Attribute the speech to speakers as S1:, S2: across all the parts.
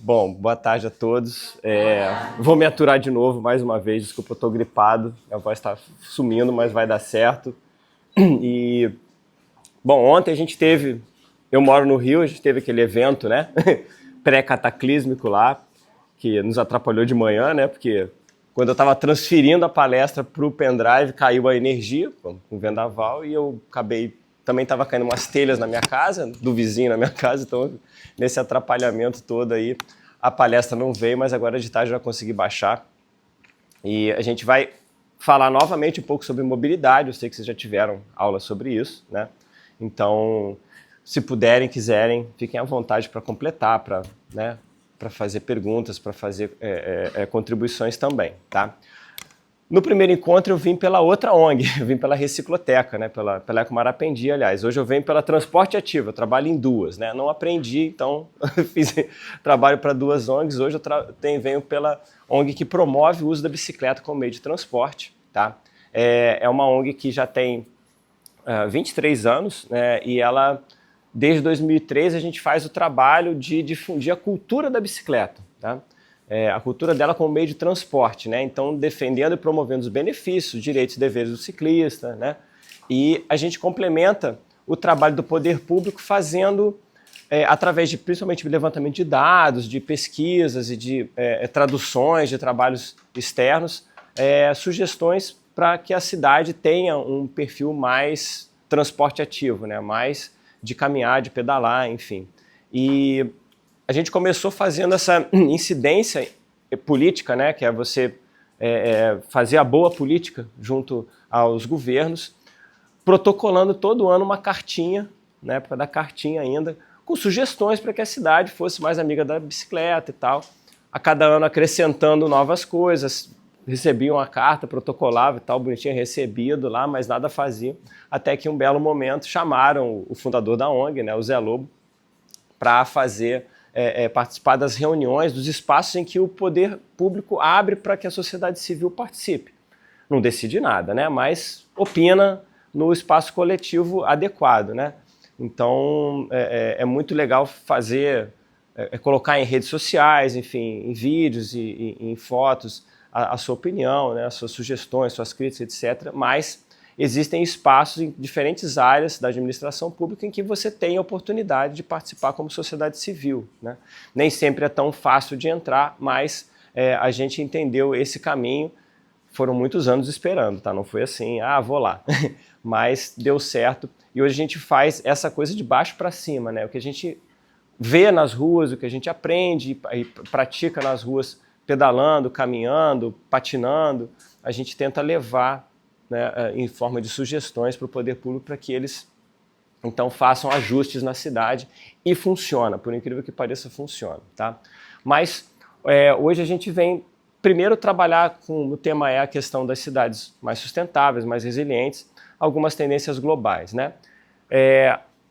S1: Bom, boa tarde a todos. Vou me aturar de novo, mais uma vez. Desculpa, eu estou gripado. A voz está sumindo, mas vai dar certo. E, bom, ontem a gente teve... Eu moro no Rio, a gente teve aquele evento, né? Pré-cataclísmico lá, que nos atrapalhou de manhã, né? Porque quando eu estava transferindo a palestra para o pendrive, caiu a energia, com o vendaval, e eu acabei... Também estava caindo umas telhas na minha casa, do vizinho na minha casa, então nesse atrapalhamento todo aí, a palestra não veio, mas agora de tarde eu já consegui baixar. E a gente vai falar novamente um pouco sobre mobilidade, eu sei que vocês já tiveram aula sobre isso, né? Então, se puderem, quiserem, fiquem à vontade para completar, para, né, para fazer perguntas, para fazer contribuições também, tá? No primeiro encontro eu vim pela outra ONG, eu vim pela Recicloteca, né, pela Ecomarapendi, aliás. Hoje eu venho pela Transporte Ativo, eu trabalho em duas, né, não aprendi, então fiz trabalho para duas ONGs. Hoje eu venho pela ONG que promove o uso da bicicleta como meio de transporte, tá? É uma ONG que já tem 23 anos, né, e ela, desde 2013, a gente faz o trabalho de difundir a cultura da bicicleta, tá? A cultura dela como meio de transporte, né? Então defendendo e promovendo os benefícios, os direitos e deveres do ciclista, né? E a gente complementa o trabalho do poder público fazendo, através de principalmente levantamento de dados, de pesquisas e de traduções de trabalhos externos, sugestões para que a cidade tenha um perfil mais transporte ativo, né? Mais de caminhar, de pedalar, enfim. E a gente começou fazendo essa incidência política, né, que é você fazer a boa política junto aos governos, protocolando todo ano uma cartinha, na época da cartinha ainda, com sugestões para que a cidade fosse mais amiga da bicicleta e tal. A cada ano acrescentando novas coisas, recebiam uma carta, protocolava e tal, bonitinho recebido lá, mas nada fazia. Até que um belo momento chamaram o fundador da ONG, né, o Zé Lobo, para fazer... participar das reuniões, dos espaços em que o poder público abre para que a sociedade civil participe. Não decide nada, né? Mas opina no espaço coletivo adequado, né? Então é muito legal fazer, colocar em redes sociais, enfim, em vídeos e em fotos a sua opinião, né? As suas sugestões, suas críticas, etc. Mas existem espaços em diferentes áreas da administração pública em que você tem a oportunidade de participar como sociedade civil, né? Nem sempre é tão fácil de entrar, mas a gente entendeu esse caminho. Foram muitos anos esperando, tá? Não foi assim, vou lá. Mas deu certo. E hoje a gente faz essa coisa de baixo para cima, né? O que a gente vê nas ruas, o que a gente aprende e pratica nas ruas, pedalando, caminhando, patinando, a gente tenta levar, né, em forma de sugestões para o poder público para que eles, então, façam ajustes na cidade e funciona, por incrível que pareça, funciona, tá? Mas hoje a gente vem primeiro trabalhar o tema a questão das cidades mais sustentáveis, mais resilientes, algumas tendências globais, né?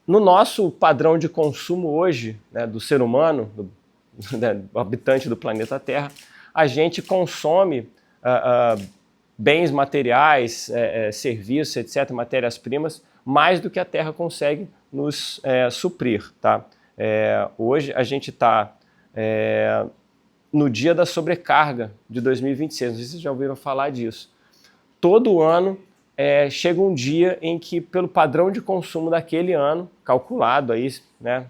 S1: No nosso padrão de consumo hoje, né, do ser humano, do habitante do planeta Terra, a gente consome bens materiais, serviços, etc., matérias-primas, mais do que a Terra consegue nos suprir, tá? Hoje a gente está no dia da sobrecarga de 2026, não sei se vocês já ouviram falar disso. Todo ano chega um dia em que, pelo padrão de consumo daquele ano, calculado aí, né,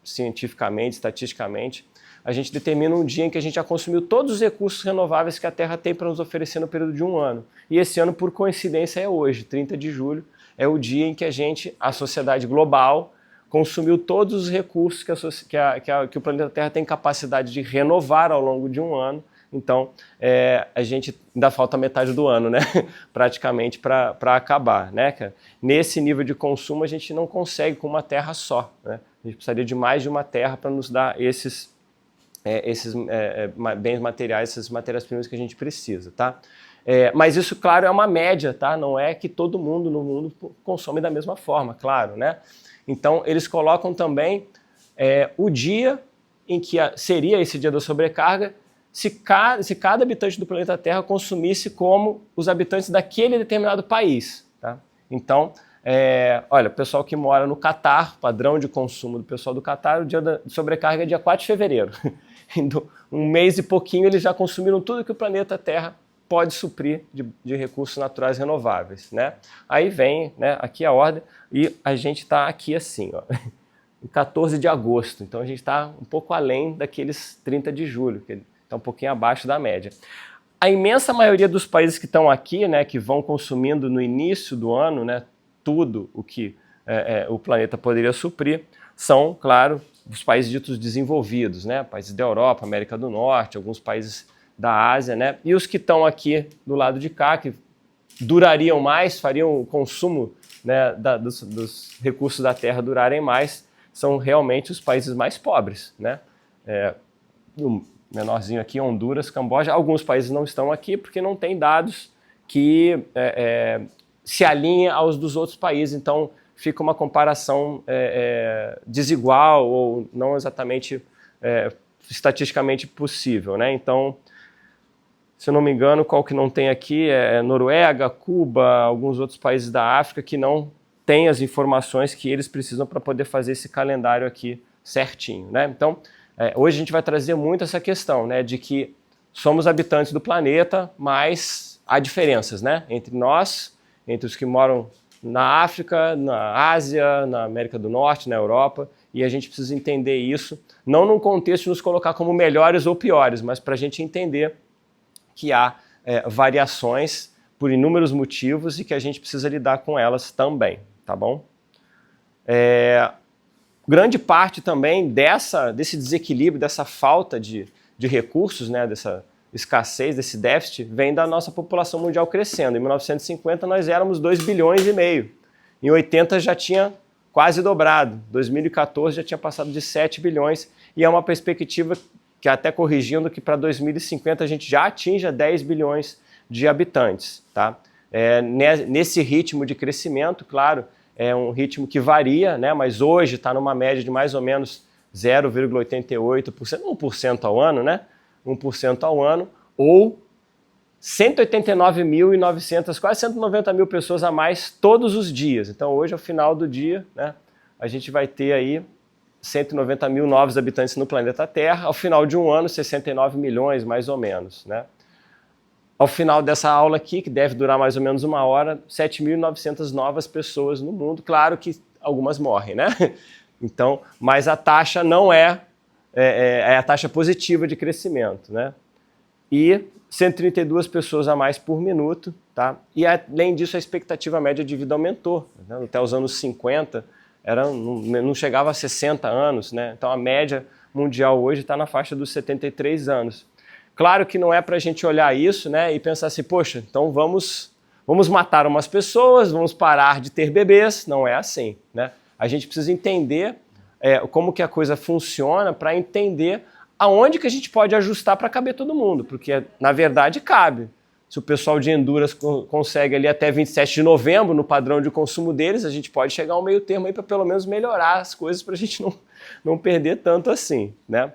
S1: cientificamente, estatisticamente, a gente determina um dia em que a gente já consumiu todos os recursos renováveis que a Terra tem para nos oferecer no período de um ano. E esse ano, por coincidência, é hoje, 30 de julho, é o dia em que a sociedade global, consumiu todos os recursos que o planeta Terra tem capacidade de renovar ao longo de um ano. Então, a gente ainda falta metade do ano, né? Praticamente para acabar, né, cara? Nesse nível de consumo, a gente não consegue com uma terra só, né? A gente precisaria de mais de uma terra para nos dar esses bens materiais, essas matérias-primas que a gente precisa, tá? Mas isso, claro, é uma média, tá? Não é que todo mundo no mundo consome da mesma forma, claro, né? Então, eles colocam também o dia em que seria esse dia da sobrecarga, se cada habitante do planeta Terra consumisse como os habitantes daquele determinado país, tá? Então, olha, o pessoal que mora no Catar, padrão de consumo do pessoal do Catar, o dia da sobrecarga é dia 4 de fevereiro. um mês e pouquinho eles já consumiram tudo que o planeta Terra pode suprir de recursos naturais renováveis, né? Aí vem, né, aqui a ordem, e a gente está aqui assim, ó, em 14 de agosto, então a gente está um pouco além daqueles 30 de julho, que está um pouquinho abaixo da média. A imensa maioria dos países que estão aqui, né, que vão consumindo no início do ano, né, tudo o que o planeta poderia suprir, são, claro, os países ditos desenvolvidos, né, países da Europa, América do Norte, alguns países da Ásia, né, e os que estão aqui do lado de cá, que durariam mais, fariam o consumo, né, dos recursos da Terra durarem mais, são realmente os países mais pobres, né, o menorzinho aqui, Honduras, Camboja. Alguns países não estão aqui porque não tem dados que se alinhem aos dos outros países, então fica uma comparação desigual ou não exatamente estatisticamente possível, né? Então, se eu não me engano, qual que não tem aqui é Noruega, Cuba, alguns outros países da África que não têm as informações que eles precisam para poder fazer esse calendário aqui certinho, né? Então, hoje a gente vai trazer muito essa questão, né, de que somos habitantes do planeta, mas há diferenças, né, entre nós, entre os que moram na África, na Ásia, na América do Norte, na Europa, e a gente precisa entender isso, não num contexto de nos colocar como melhores ou piores, mas para a gente entender que há variações por inúmeros motivos e que a gente precisa lidar com elas também, tá bom? Grande parte também desse desequilíbrio, dessa falta de recursos, né, dessa escassez, desse déficit, vem da nossa população mundial crescendo. Em 1950 nós éramos 2,5 bilhões. Em 80 já tinha quase dobrado. 2014 já tinha passado de 7 bilhões. E é uma perspectiva que até corrigindo que para 2050 a gente já atinja 10 bilhões de habitantes. Tá? Nesse ritmo de crescimento, claro, é um ritmo que varia, né? Mas hoje está numa média de mais ou menos 0,88%, 1% ao ano, né? 1% ao ano, ou 189.900, quase 190 mil pessoas a mais todos os dias. Então hoje, ao final do dia, né, a gente vai ter aí 190 mil novos habitantes no planeta Terra, ao final de um ano, 69 milhões, mais ou menos, né? Ao final dessa aula aqui, que deve durar mais ou menos 1 hora, 7.900 novas pessoas no mundo. Claro que algumas morrem, né? Então, mas a taxa não é a taxa positiva de crescimento, né? E 132 pessoas a mais por minuto, tá? E além disso, a expectativa média de vida aumentou, né? Até os anos 50, não chegava a 60 anos, né? Então a média mundial hoje está na faixa dos 73 anos. Claro que não é para a gente olhar isso, né, e pensar assim, poxa, então vamos matar umas pessoas, vamos parar de ter bebês. Não é assim, né? A gente precisa entender como que a coisa funciona para entender aonde que a gente pode ajustar para caber todo mundo, porque na verdade cabe. Se o pessoal de Honduras consegue ali até 27 de novembro no padrão de consumo deles, a gente pode chegar a um meio termo aí para pelo menos melhorar as coisas para a gente não perder tanto assim, né?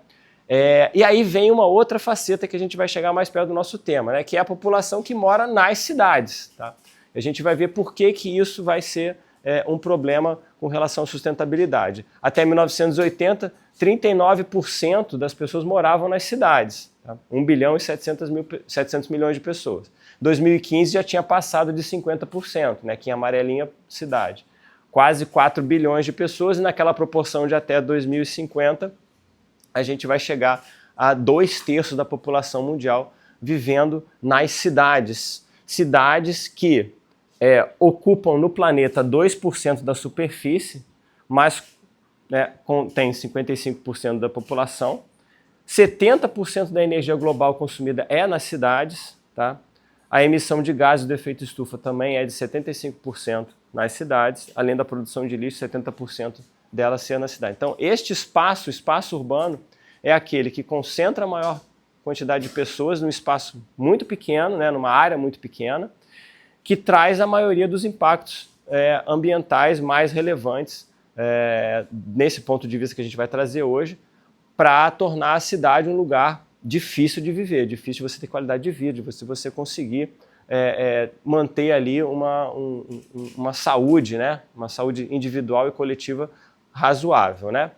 S1: E aí vem uma outra faceta que a gente vai chegar mais perto do nosso tema, né, que é a população que mora nas cidades. Tá? A gente vai ver por que isso vai ser um problema com relação à sustentabilidade. Até 1980, 39% das pessoas moravam nas cidades. Tá? 1 bilhão e 700 milhões de pessoas. Em 2015 já tinha passado de 50%, né, que em amarelinha cidade. Quase 4 bilhões de pessoas e naquela proporção de até 2050, a gente vai chegar a 2/3 da população mundial vivendo nas cidades. Cidades que ocupam no planeta 2% da superfície, mas tem 55% da população. 70% da energia global consumida é nas cidades. Tá? A emissão de gases do efeito estufa também é de 75% nas cidades, além da produção de lixo, 70% dela ser na cidade. Então, este espaço urbano, é aquele que concentra a maior quantidade de pessoas num espaço muito pequeno, né, numa área muito pequena, que traz a maioria dos impactos ambientais mais relevantes nesse ponto de vista que a gente vai trazer hoje, para tornar a cidade um lugar difícil de viver, difícil de você ter qualidade de vida, de você conseguir manter ali uma saúde, né, uma saúde individual e coletiva razoável, né?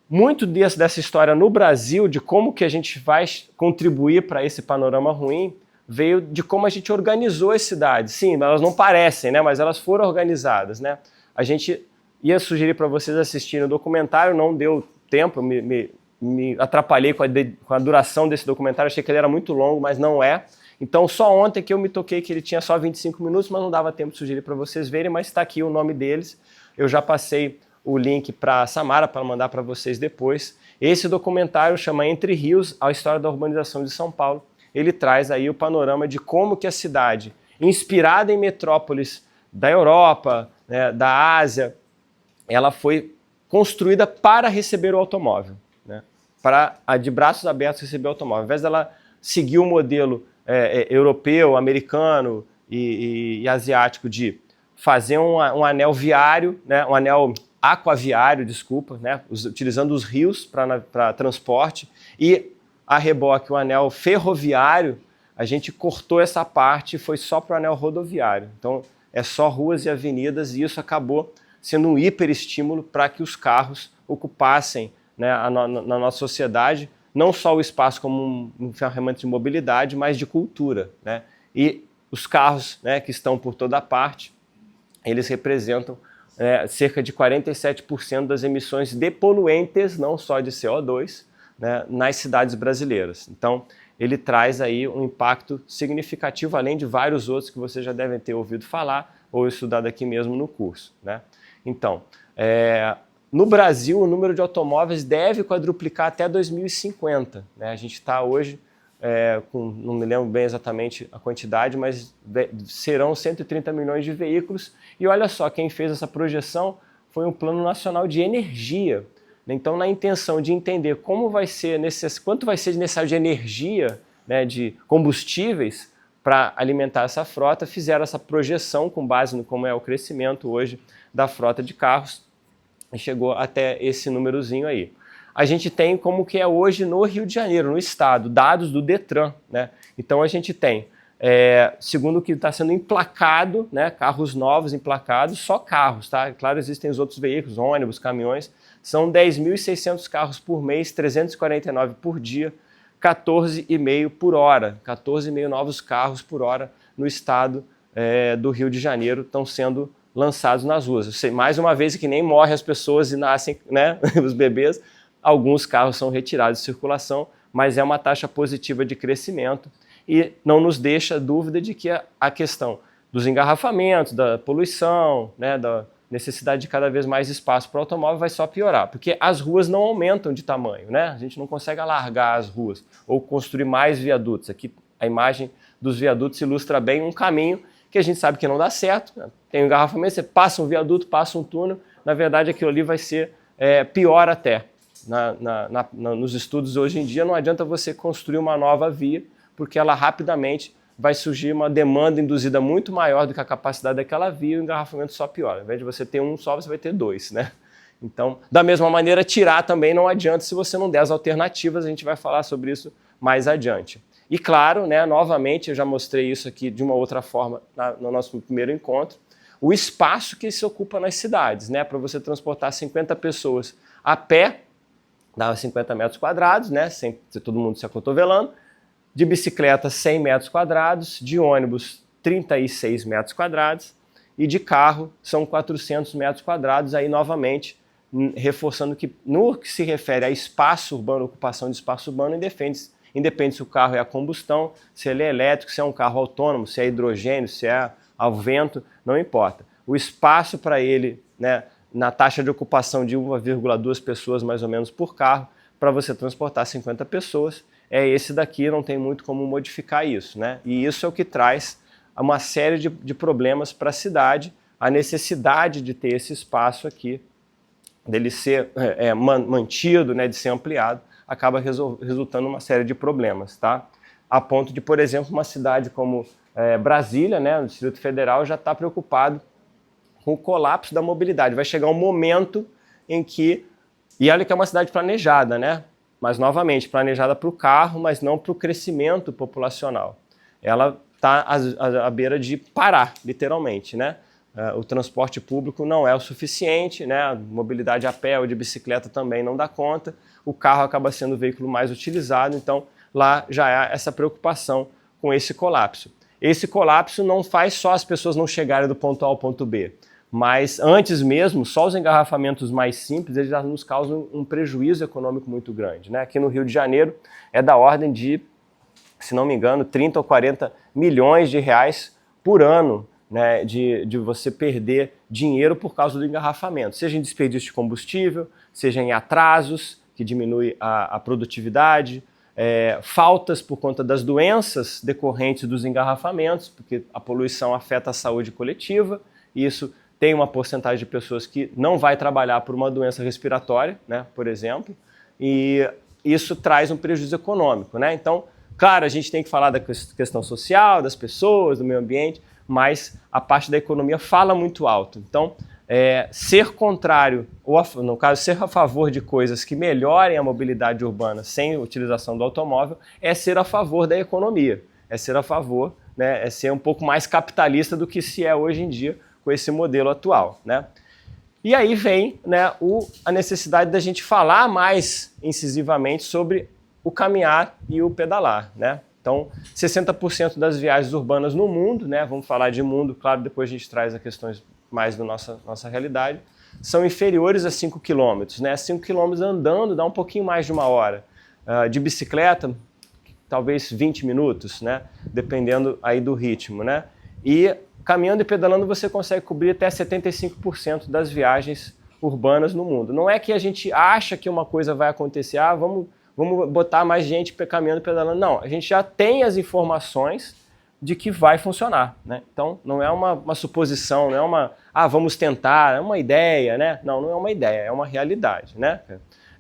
S1: Muito dessa história no Brasil, de como que a gente vai contribuir para esse panorama ruim, veio de como a gente organizou as cidades. Sim, elas não parecem, né, mas elas foram organizadas, né? A gente ia sugerir para vocês assistirem o documentário, não deu tempo, me atrapalhei com a duração desse documentário, achei que ele era muito longo, mas não é. Então só ontem que eu me toquei que ele tinha só 25 minutos, mas não dava tempo de sugerir para vocês verem, mas está aqui o nome deles. Eu já passei o link para a Samara para mandar para vocês depois. Esse documentário chama Entre Rios, a história da urbanização de São Paulo. Ele traz aí o panorama de como que a cidade, inspirada em metrópoles da Europa, né, da Ásia, ela foi construída para receber o automóvel, né, para de braços abertos receber o automóvel. Ao invés dela seguir o modelo europeu, americano e asiático de fazer um anel viário, né, um anel aquaviário, desculpa, né, utilizando os rios para transporte, e a reboque o anel ferroviário, a gente cortou essa parte e foi só para o anel rodoviário. Então é só ruas e avenidas, e isso acabou sendo um hiperestímulo para que os carros ocupassem, né, na nossa sociedade, não só o espaço como um ferramenta de mobilidade, mas de cultura, né? E os carros, né, que estão por toda parte, eles representam cerca de 47% das emissões de poluentes, não só de CO2, né, nas cidades brasileiras. Então, ele traz aí um impacto significativo, além de vários outros que vocês já devem ter ouvido falar ou estudado aqui mesmo no curso, né? Então, no Brasil, o número de automóveis deve quadruplicar até 2050. Né? A gente está hoje, não me lembro bem exatamente a quantidade, mas serão 130 milhões de veículos. E olha só, quem fez essa projeção foi um Plano Nacional de Energia. Então, na intenção de entender como vai ser quanto vai ser necessário de energia, né, de combustíveis para alimentar essa frota, fizeram essa projeção com base no como é o crescimento hoje da frota de carros, e chegou até esse númerozinho aí. A gente tem como que é hoje no Rio de Janeiro, no estado, dados do Detran, né? Então a gente tem, segundo o que está sendo emplacado, né, carros novos emplacados, só carros, tá? Claro, existem os outros veículos, ônibus, caminhões, são 10.600 carros por mês, 349 por dia, 14,5 por hora, 14,5 novos carros por hora no estado do Rio de Janeiro estão sendo lançados nas ruas. Eu sei, mais uma vez, que nem morrem as pessoas e nascem, né, os bebês, alguns carros são retirados de circulação, mas é uma taxa positiva de crescimento e não nos deixa dúvida de que a questão dos engarrafamentos, da poluição, né, da necessidade de cada vez mais espaço para o automóvel vai só piorar, porque as ruas não aumentam de tamanho, né? A gente não consegue alargar as ruas ou construir mais viadutos. Aqui a imagem dos viadutos ilustra bem um caminho que a gente sabe que não dá certo, né? Tem um engarrafamento, você passa um viaduto, passa um túnel, na verdade aquilo ali vai ser pior até. Nos estudos hoje em dia não adianta você construir uma nova via, porque ela rapidamente vai surgir uma demanda induzida muito maior do que a capacidade daquela via e o engarrafamento só piora. Ao invés de você ter um só, você vai ter dois, né? Então, da mesma maneira, tirar também não adianta se você não der as alternativas, a gente vai falar sobre isso mais adiante. E claro, né, novamente, eu já mostrei isso aqui de uma outra forma no nosso primeiro encontro, o espaço que se ocupa nas cidades, né, para você transportar 50 pessoas a pé, dá 50 metros quadrados, né, sem todo mundo se acotovelando, de bicicleta 100 metros quadrados, de ônibus 36 metros quadrados e de carro são 400 metros quadrados, aí novamente reforçando que no que se refere a espaço urbano, ocupação de espaço urbano, independe se o carro é a combustão, se ele é elétrico, se é um carro autônomo, se é hidrogênio, se é ao vento, não importa. O espaço para ele, né, na taxa de ocupação de 1,2 pessoas mais ou menos por carro, para você transportar 50 pessoas, é esse daqui, não tem muito como modificar isso, né? E isso é o que traz uma série de problemas para a cidade, a necessidade de ter esse espaço aqui, dele ser mantido, né, de ser ampliado, acaba resultando uma série de problemas, tá? A ponto de, por exemplo, uma cidade como Brasília, né, no Distrito Federal, já está preocupado com o colapso da mobilidade. Vai chegar um momento em que, e olha que é uma cidade planejada, né? Mas, novamente, planejada para o carro, mas não para o crescimento populacional. Ela está à beira de parar, literalmente, né? o transporte público não é o suficiente, né? A mobilidade a pé ou de bicicleta também não dá conta, o carro acaba sendo o veículo mais utilizado, então lá já há essa preocupação com esse colapso. Esse colapso não faz só as pessoas não chegarem do ponto A ao ponto B, mas antes mesmo, só os engarrafamentos mais simples, eles já nos causam um prejuízo econômico muito grande, né? Aqui no Rio de Janeiro é da ordem de, se não me engano, 30 ou 40 milhões de reais por ano, né, de você perder dinheiro por causa do engarrafamento, seja em desperdício de combustível, seja em atrasos, que diminui a produtividade, faltas por conta das doenças decorrentes dos engarrafamentos, porque a poluição afeta a saúde coletiva, e isso tem uma porcentagem de pessoas que não vai trabalhar por uma doença respiratória, né, por exemplo, e isso traz um prejuízo econômico, né? Então, claro, a gente tem que falar da questão social, das pessoas, do meio ambiente, mas a parte da economia fala muito alto. Então, ser contrário, ou no caso, ser a favor de coisas que melhorem a mobilidade urbana sem utilização do automóvel, é ser a favor da economia, é ser a favor, né, é ser um pouco mais capitalista do que se é hoje em dia com esse modelo atual, né? E aí vem, né, a necessidade da gente falar mais incisivamente sobre o caminhar e o pedalar, né? Então, 60% das viagens urbanas no mundo, né, vamos falar de mundo, claro, depois a gente traz as questões mais da nossa realidade, são inferiores a 5 km, né? 5 km andando dá um pouquinho mais de uma hora. De bicicleta, talvez 20 minutos, né? Dependendo aí do ritmo, né? E caminhando e pedalando você consegue cobrir até 75% das viagens urbanas no mundo. Não é que a gente acha que uma coisa vai acontecer, vamos botar mais gente caminhando e pedalando. Não, a gente já tem as informações de que vai funcionar, né? Então, não é uma suposição, não é vamos tentar, é uma ideia, né? Não é uma ideia, é uma realidade, né?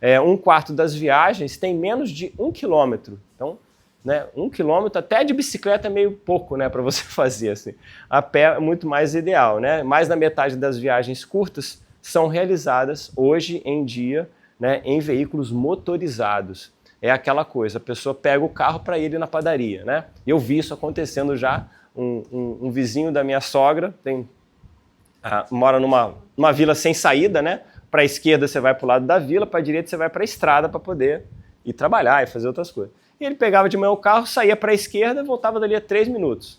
S1: 1/4 das viagens tem menos de 1 quilômetro. Então, né, 1 quilômetro até de bicicleta é meio pouco, né, para você fazer assim. A pé é muito mais ideal, né? Mais da metade das viagens curtas são realizadas hoje em dia, né, em veículos motorizados. É aquela coisa, a pessoa pega o carro para ir na padaria, né? Eu vi isso acontecendo já, um vizinho da minha sogra mora numa vila sem saída, né? Para a esquerda você vai para o lado da vila, para a direita você vai para a estrada para poder ir trabalhar e fazer outras coisas. E ele pegava de manhã o carro, saía para a esquerda e voltava dali a 3 minutos.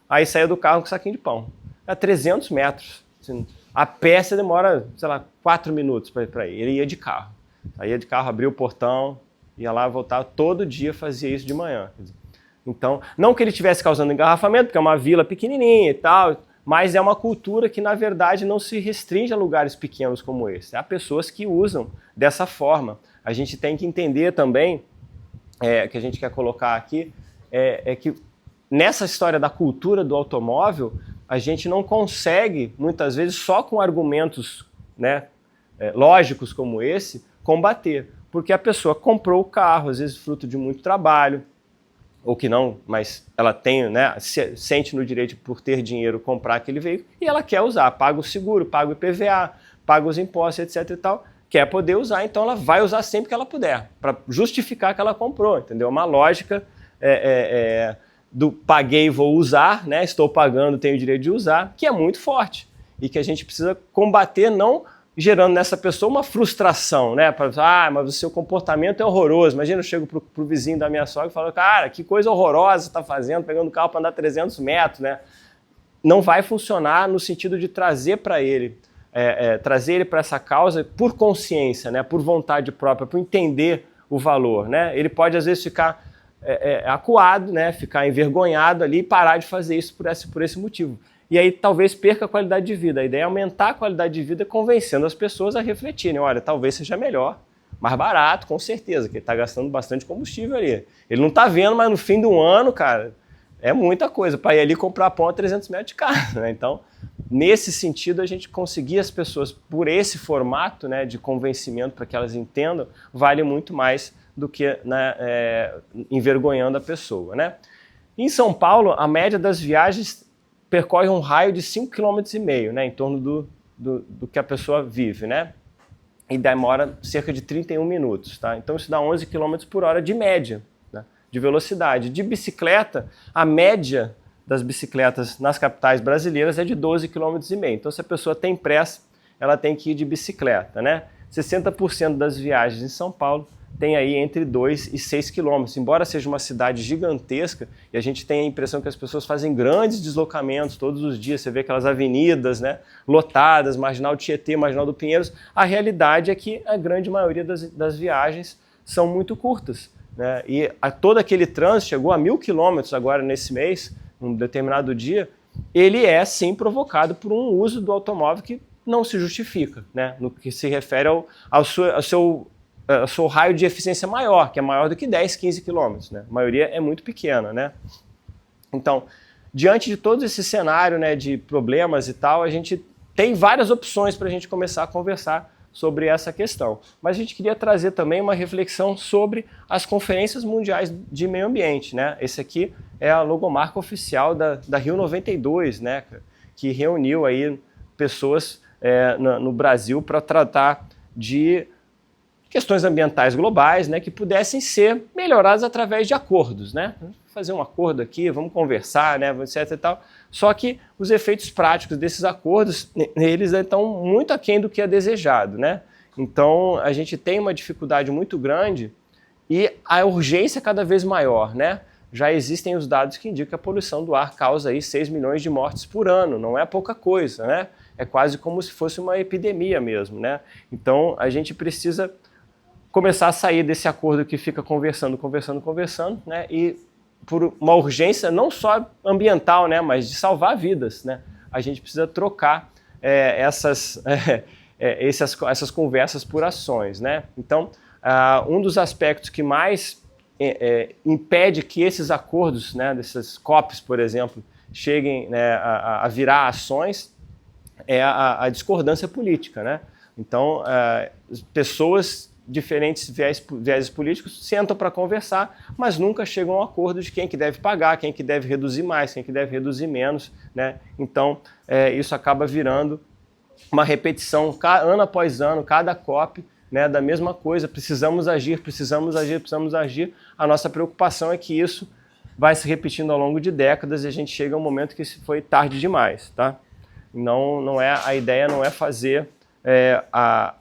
S1: Aí saía do carro com um saquinho de pão. A 300 metros. Assim, a pé você demora, sei lá, 4 minutos para ir. Ele ia de carro. Aí ia de carro, abria o portão, ia lá, voltava, todo dia fazia isso de manhã. Então, não que ele estivesse causando engarrafamento, porque é uma vila pequenininha e tal, mas é uma cultura que, na verdade, não se restringe a lugares pequenos como esse. Há pessoas que usam dessa forma. A gente tem que entender também, que a gente quer colocar aqui, é que nessa história da cultura do automóvel, a gente não consegue, muitas vezes, só com argumentos, né, lógicos como esse, combater. Porque a pessoa comprou o carro, às vezes fruto de muito trabalho, ou que não, mas ela tem, né, sente no direito por ter dinheiro comprar aquele veículo, e ela quer usar, paga o seguro, paga o IPVA, paga os impostos, etc e tal, quer poder usar, então ela vai usar sempre que ela puder, para justificar que ela comprou, entendeu? Uma lógica do paguei e vou usar, né, estou pagando, tenho o direito de usar, que é muito forte, e que a gente precisa combater, não gerando nessa pessoa uma frustração, né? Mas o seu comportamento é horroroso. Imagina, eu chego pro vizinho da minha sogra e falo, cara, que coisa horrorosa você está fazendo, pegando o carro para andar 300 metros, né? Não vai funcionar no sentido de trazer para ele, trazer ele para essa causa por consciência, né? Por vontade própria, por entender o valor, né? Ele pode, às vezes, ficar acuado, né? Ficar envergonhado ali e parar de fazer isso por esse motivo. E aí talvez perca a qualidade de vida. A ideia é aumentar a qualidade de vida convencendo as pessoas a refletirem. Olha, talvez seja melhor, mais barato, com certeza, que ele está gastando bastante combustível ali. Ele não está vendo, mas no fim do ano, cara, é muita coisa para ir ali comprar pão a 300 metros de casa, né? Então, nesse sentido, a gente conseguir as pessoas por esse formato, né, de convencimento para que elas entendam, vale muito mais do que, né, envergonhando a pessoa, né? Em São Paulo, a média das viagens percorre um raio de 5,5 km, né, em torno do que a pessoa vive, né? E demora cerca de 31 minutos, tá? Então isso dá 11 km por hora de média, né, de velocidade. De bicicleta, a média das bicicletas nas capitais brasileiras é de 12,5 km. Então, se a pessoa tem pressa, ela tem que ir de bicicleta, né? 60% das viagens em São Paulo tem aí entre 2 e 6 quilômetros. Embora seja uma cidade gigantesca, e a gente tem a impressão que as pessoas fazem grandes deslocamentos todos os dias, você vê aquelas avenidas, né, lotadas, Marginal Tietê, Marginal do Pinheiros, a realidade é que a grande maioria das viagens são muito curtas, né? E todo aquele trânsito chegou a 1.000 quilômetros agora nesse mês, num determinado dia, ele é sim provocado por um uso do automóvel que não se justifica, né, no que se refere ao seu raio de eficiência maior, que é maior do que 10, 15 quilômetros, né? A maioria é muito pequena, né? Então, diante de todo esse cenário, né, de problemas e tal, a gente tem várias opções para a gente começar a conversar sobre essa questão. Mas a gente queria trazer também uma reflexão sobre as conferências mundiais de meio ambiente, né? Esse aqui é a logomarca oficial da Rio 92, né, que reuniu aí pessoas no Brasil para tratar de questões ambientais globais, né, que pudessem ser melhoradas através de acordos, né? Fazer um acordo aqui, vamos conversar, né, etc e tal. Só que os efeitos práticos desses acordos, eles estão muito aquém do que é desejado, né? Então, a gente tem uma dificuldade muito grande e a urgência é cada vez maior, né? Já existem os dados que indicam que a poluição do ar causa aí 6 milhões de mortes por ano, não é pouca coisa, né? É quase como se fosse uma epidemia mesmo, né? Então, a gente precisa começar a sair desse acordo que fica conversando, né? E por uma urgência não só ambiental, né, mas de salvar vidas, né? A gente precisa trocar essas conversas por ações, né? Então, um dos aspectos que mais impede que esses acordos, né, desses COPs, por exemplo, cheguem, né, a virar ações é a discordância política, né? Então, pessoas diferentes viéses políticos sentam para conversar, mas nunca chegam a um acordo de quem que deve pagar, quem que deve reduzir mais, quem que deve reduzir menos, né? Então, isso acaba virando uma repetição ano após ano, cada COP, né, da mesma coisa, precisamos agir. A nossa preocupação é que isso vai se repetindo ao longo de décadas e a gente chega a um momento que foi tarde demais, tá? A ideia não é fazer a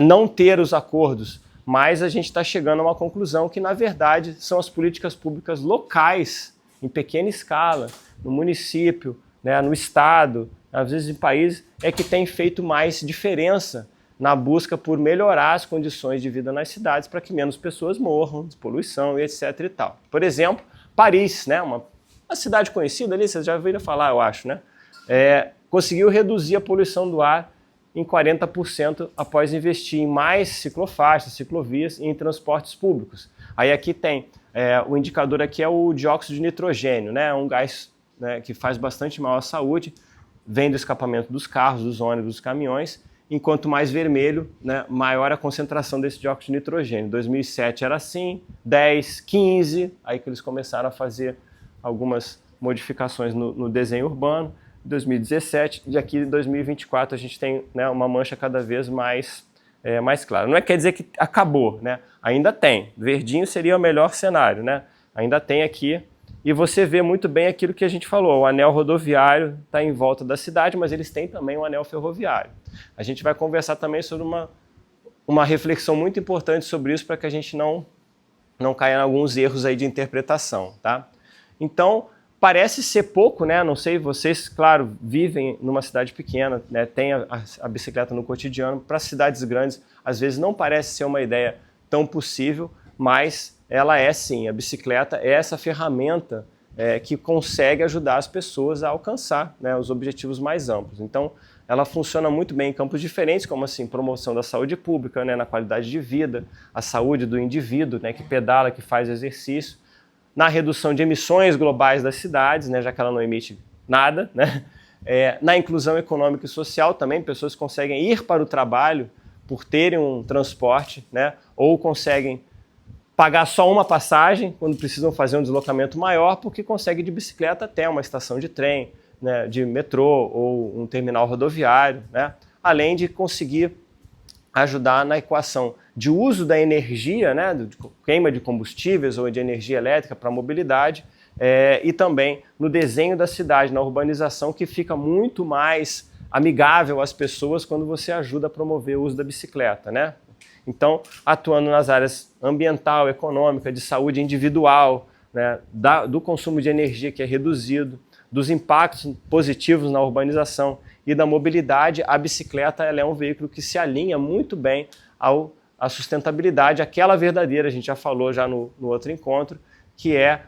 S1: não ter os acordos, mas a gente está chegando a uma conclusão que, na verdade, são as políticas públicas locais, em pequena escala, no município, né, no estado, às vezes em países, que tem feito mais diferença na busca por melhorar as condições de vida nas cidades para que menos pessoas morram de poluição e etc e tal. Por exemplo, Paris, né, uma cidade conhecida ali, vocês já ouviram falar, eu acho, né, conseguiu reduzir a poluição do ar em 40% após investir em mais ciclofaixas, ciclovias e em transportes públicos. Aí aqui tem, o indicador aqui é o dióxido de nitrogênio, né, um gás, né, que faz bastante mal à saúde, vem do escapamento dos carros, dos ônibus, dos caminhões, enquanto mais vermelho, né, maior a concentração desse dióxido de nitrogênio. Em 2007 era assim, 10, 15, aí que eles começaram a fazer algumas modificações no desenho urbano. 2017, e aqui em 2024 a gente tem, né, uma mancha cada vez mais clara. Não quer dizer que acabou, né? Ainda tem. Verdinho seria o melhor cenário, né? Ainda tem aqui. E você vê muito bem aquilo que a gente falou. O anel rodoviário está em volta da cidade, mas eles têm também um anel ferroviário. A gente vai conversar também sobre uma reflexão muito importante sobre isso para que a gente não caia em alguns erros aí de interpretação, tá? Então, parece ser pouco, né? Não sei, vocês, claro, vivem numa cidade pequena, né? Tem a bicicleta no cotidiano. Para cidades grandes, às vezes não parece ser uma ideia tão possível, mas ela é sim. A bicicleta é essa ferramenta que consegue ajudar as pessoas a alcançar, né, os objetivos mais amplos. Então, ela funciona muito bem em campos diferentes, como assim, promoção da saúde pública, né, na qualidade de vida, a saúde do indivíduo, né, que pedala, que faz exercício, na redução de emissões globais das cidades, né, já que ela não emite nada, né, na inclusão econômica e social também, pessoas conseguem ir para o trabalho por terem um transporte, né, ou conseguem pagar só uma passagem quando precisam fazer um deslocamento maior, porque conseguem de bicicleta até uma estação de trem, né, de metrô ou um terminal rodoviário, né, além de conseguir ajudar na equação de uso da energia, né, de queima de combustíveis ou de energia elétrica para a mobilidade, e também no desenho da cidade, na urbanização, que fica muito mais amigável às pessoas quando você ajuda a promover o uso da bicicleta, né? Então, atuando nas áreas ambiental, econômica, de saúde individual, né, do consumo de energia que é reduzido, dos impactos positivos na urbanização e da mobilidade, a bicicleta ela é um veículo que se alinha muito bem à sustentabilidade, aquela verdadeira, a gente já falou já no outro encontro, que é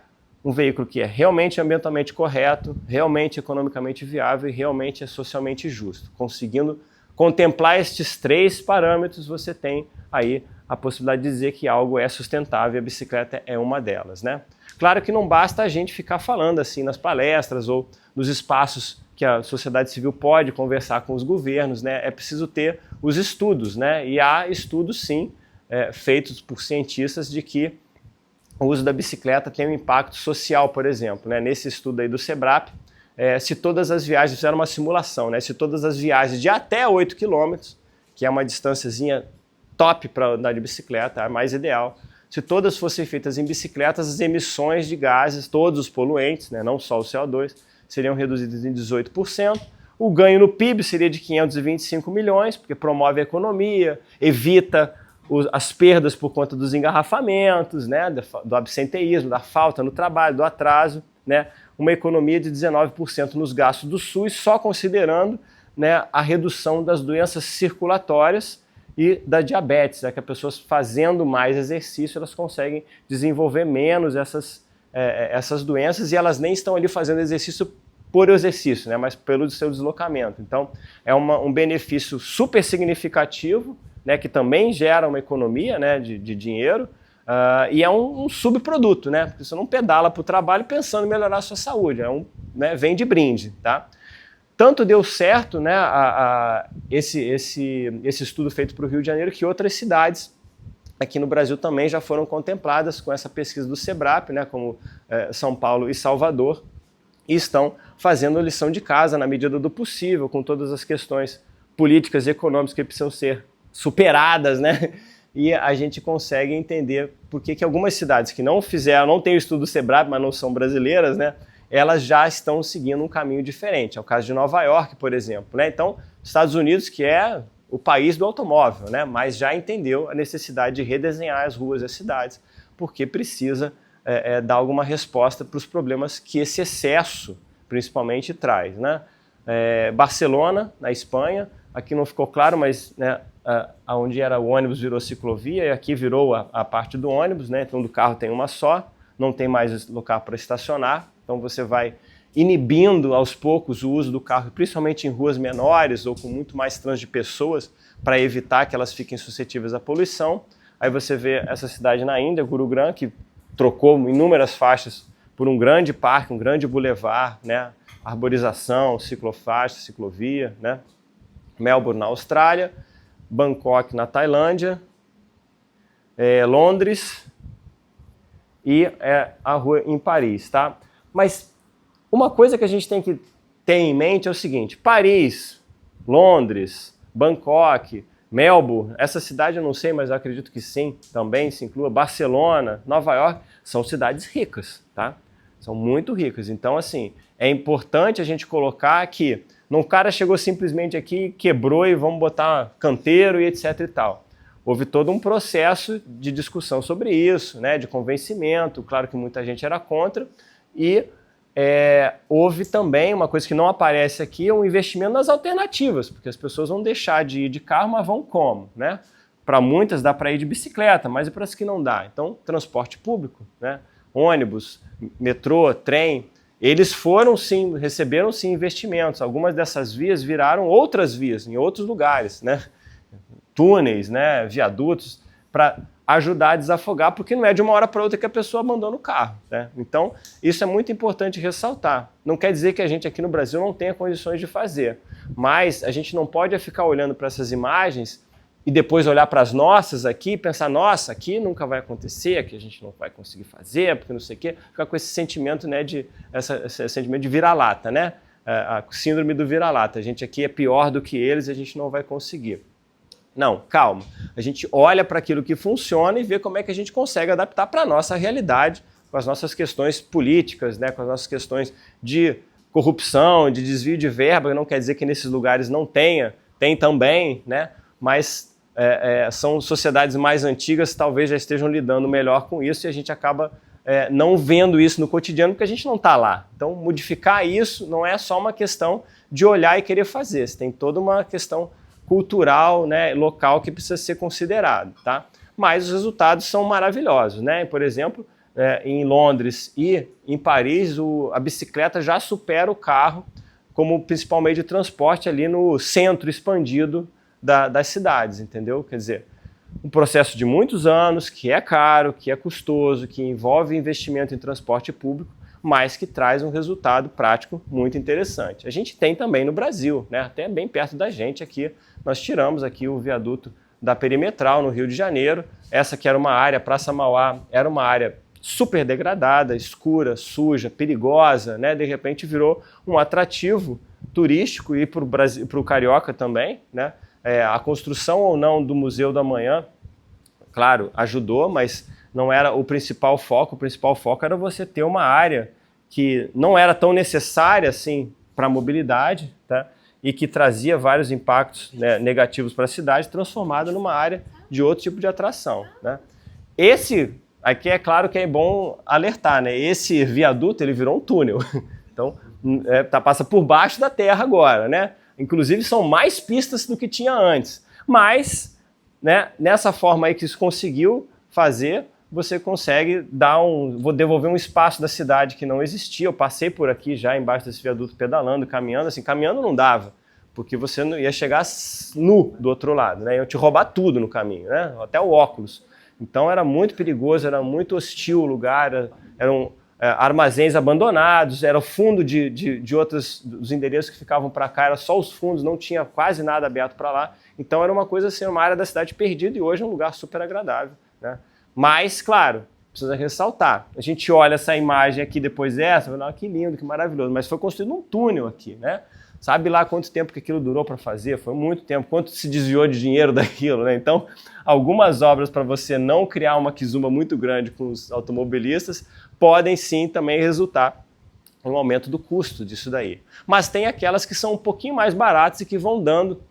S1: um veículo que é realmente ambientalmente correto, realmente economicamente viável e realmente é socialmente justo. Conseguindo contemplar estes 3 parâmetros, você tem aí a possibilidade de dizer que algo é sustentável e a bicicleta é uma delas, né? Claro que não basta a gente ficar falando assim nas palestras ou nos espaços que a sociedade civil pode conversar com os governos, né? É preciso ter os estudos, né? E há estudos, sim, feitos por cientistas de que o uso da bicicleta tem um impacto social, por exemplo, né? Nesse estudo aí do SEBRAP, se todas as viagens, fizeram uma simulação, né? Se todas as viagens de até 8 quilômetros, que é uma distânciazinha top para andar de bicicleta, a mais ideal, se todas fossem feitas em bicicletas, as emissões de gases, todos os poluentes, né? Não só o CO2, seriam reduzidas em 18%. O ganho no PIB seria de 525 milhões, porque promove a economia, evita as perdas por conta dos engarrafamentos, né, do absenteísmo, da falta no trabalho, do atraso, né, uma economia de 19% nos gastos do SUS, só considerando, né, a redução das doenças circulatórias e da diabetes, né, que as pessoas fazendo mais exercício, elas conseguem desenvolver menos essas doenças e elas nem estão ali fazendo exercício por exercício, né, mas pelo seu deslocamento. Então, é um benefício super significativo, né, que também gera uma economia, né, de dinheiro, e é um subproduto, né, porque você não pedala para o trabalho pensando em melhorar a sua saúde, né, vem de brinde, tá? Tanto deu certo, né, esse estudo feito para o Rio de Janeiro que outras cidades aqui no Brasil também já foram contempladas com essa pesquisa do SEBRAP, né, como São Paulo e Salvador, e estão fazendo a lição de casa na medida do possível, com todas as questões políticas e econômicas que precisam ser superadas, né? E a gente consegue entender por que algumas cidades que não têm o estudo do SEBRAP, mas não são brasileiras, né? Elas já estão seguindo um caminho diferente. É o caso de Nova York, por exemplo, né? Então, Estados Unidos, que é o país do automóvel, né? Mas já entendeu a necessidade de redesenhar as ruas e as cidades, porque precisa dar alguma resposta para os problemas que esse excesso, principalmente, traz, né? Barcelona, na Espanha, aqui não ficou claro, mas, né, onde era o ônibus virou ciclovia e aqui virou a parte do ônibus, né? Então do carro tem uma só, não tem mais lugar para estacionar, então você vai inibindo aos poucos o uso do carro, principalmente em ruas menores ou com muito mais trânsito de pessoas, para evitar que elas fiquem suscetíveis à poluição. Aí você vê essa cidade na Índia, Gurugram, que trocou inúmeras faixas por um grande parque, um grande bulevar, né? Arborização, ciclofaixa, ciclovia, né? Melbourne, na Austrália, Bangkok, na Tailândia, Londres e a rua em Paris, tá? Mas uma coisa que a gente tem que ter em mente é o seguinte: Paris, Londres, Bangkok, Melbourne, essa cidade eu não sei, mas eu acredito que sim, também se inclua, Barcelona, Nova York, são cidades ricas, tá? São muito ricas. Então, assim, é importante a gente colocar que o cara chegou simplesmente aqui, quebrou e vamos botar canteiro e etc e tal. Houve todo um processo de discussão sobre isso, né, de convencimento, claro que muita gente era contra, e houve também uma coisa que não aparece aqui, um investimento nas alternativas, porque as pessoas vão deixar de ir de carro, mas vão como, né? Para muitas dá para ir de bicicleta, mas e para as que não dá? Então, transporte público, né? Ônibus, metrô, trem, eles receberam sim investimentos. Algumas dessas vias viraram outras vias em outros lugares, né? Túneis, né? Viadutos, para ajudar a desafogar, porque não é de uma hora para outra que a pessoa abandona o carro, né? Então, isso é muito importante ressaltar. Não quer dizer que a gente aqui no Brasil não tenha condições de fazer, mas a gente não pode ficar olhando para essas imagens e depois olhar para as nossas aqui e pensar, nossa, aqui nunca vai acontecer, aqui a gente não vai conseguir fazer, porque não sei o quê, ficar com esse sentimento, né, esse sentimento de vira-lata, né? A síndrome do vira-lata. A gente aqui é pior do que eles e a gente não vai conseguir. Não, calma. A gente olha para aquilo que funciona e vê como é que a gente consegue adaptar para a nossa realidade, com as nossas questões políticas, né, com as nossas questões de corrupção, de desvio de verba, não quer dizer que nesses lugares não tenha, tem também, né, mas são sociedades mais antigas, talvez já estejam lidando melhor com isso e a gente acaba não vendo isso no cotidiano porque a gente não está lá. Então, modificar isso não é só uma questão de olhar e querer fazer, você tem toda uma questão cultural, né, local que precisa ser considerado, tá? Mas os resultados são maravilhosos, né? Por exemplo, em Londres e em Paris, a bicicleta já supera o carro como principal meio de transporte ali no centro expandido das cidades, entendeu? Quer dizer, um processo de muitos anos, que é caro, que é custoso, que envolve investimento em transporte público, mas que traz um resultado prático muito interessante. A gente tem também no Brasil, né? Até bem perto da gente aqui, nós tiramos aqui o viaduto da Perimetral, no Rio de Janeiro. Essa que era uma área, Praça Mauá, era uma área super degradada, escura, suja, perigosa, né? De repente virou um atrativo turístico e para o carioca também, né? A construção ou não do Museu do Amanhã, claro, ajudou, mas não era o principal foco. O principal foco era você ter uma área que não era tão necessária assim para a mobilidade, tá? E que trazia vários impactos, né, negativos para a cidade, transformada numa área de outro tipo de atração, né? Aqui é claro que é bom alertar, né? Esse viaduto ele virou um túnel, então passa por baixo da terra agora, né? Inclusive são mais pistas do que tinha antes, mas, né, nessa forma aí que isso conseguiu fazer, você consegue devolver um espaço da cidade que não existia. Eu passei por aqui já embaixo desse viaduto pedalando, caminhando, assim, caminhando não dava, porque você não ia chegar nu do outro lado, né? Iam te roubar tudo no caminho, né? Até o óculos. Então era muito perigoso, era muito hostil o lugar, eram armazéns abandonados, era o fundo de outros dos endereços que ficavam para cá, era só os fundos, não tinha quase nada aberto para lá. Então era uma coisa assim, uma área da cidade perdida e hoje é um lugar super agradável, né? Mas, claro, precisa ressaltar. A gente olha essa imagem aqui depois dessa, fala, que lindo, que maravilhoso, mas foi construído um túnel aqui, né? Sabe lá quanto tempo que aquilo durou para fazer? Foi muito tempo. Quanto se desviou de dinheiro daquilo, né? Então, algumas obras para você não criar uma quizumba muito grande com os automobilistas podem sim também resultar em um aumento do custo disso daí. Mas tem aquelas que são um pouquinho mais baratas e que vão dando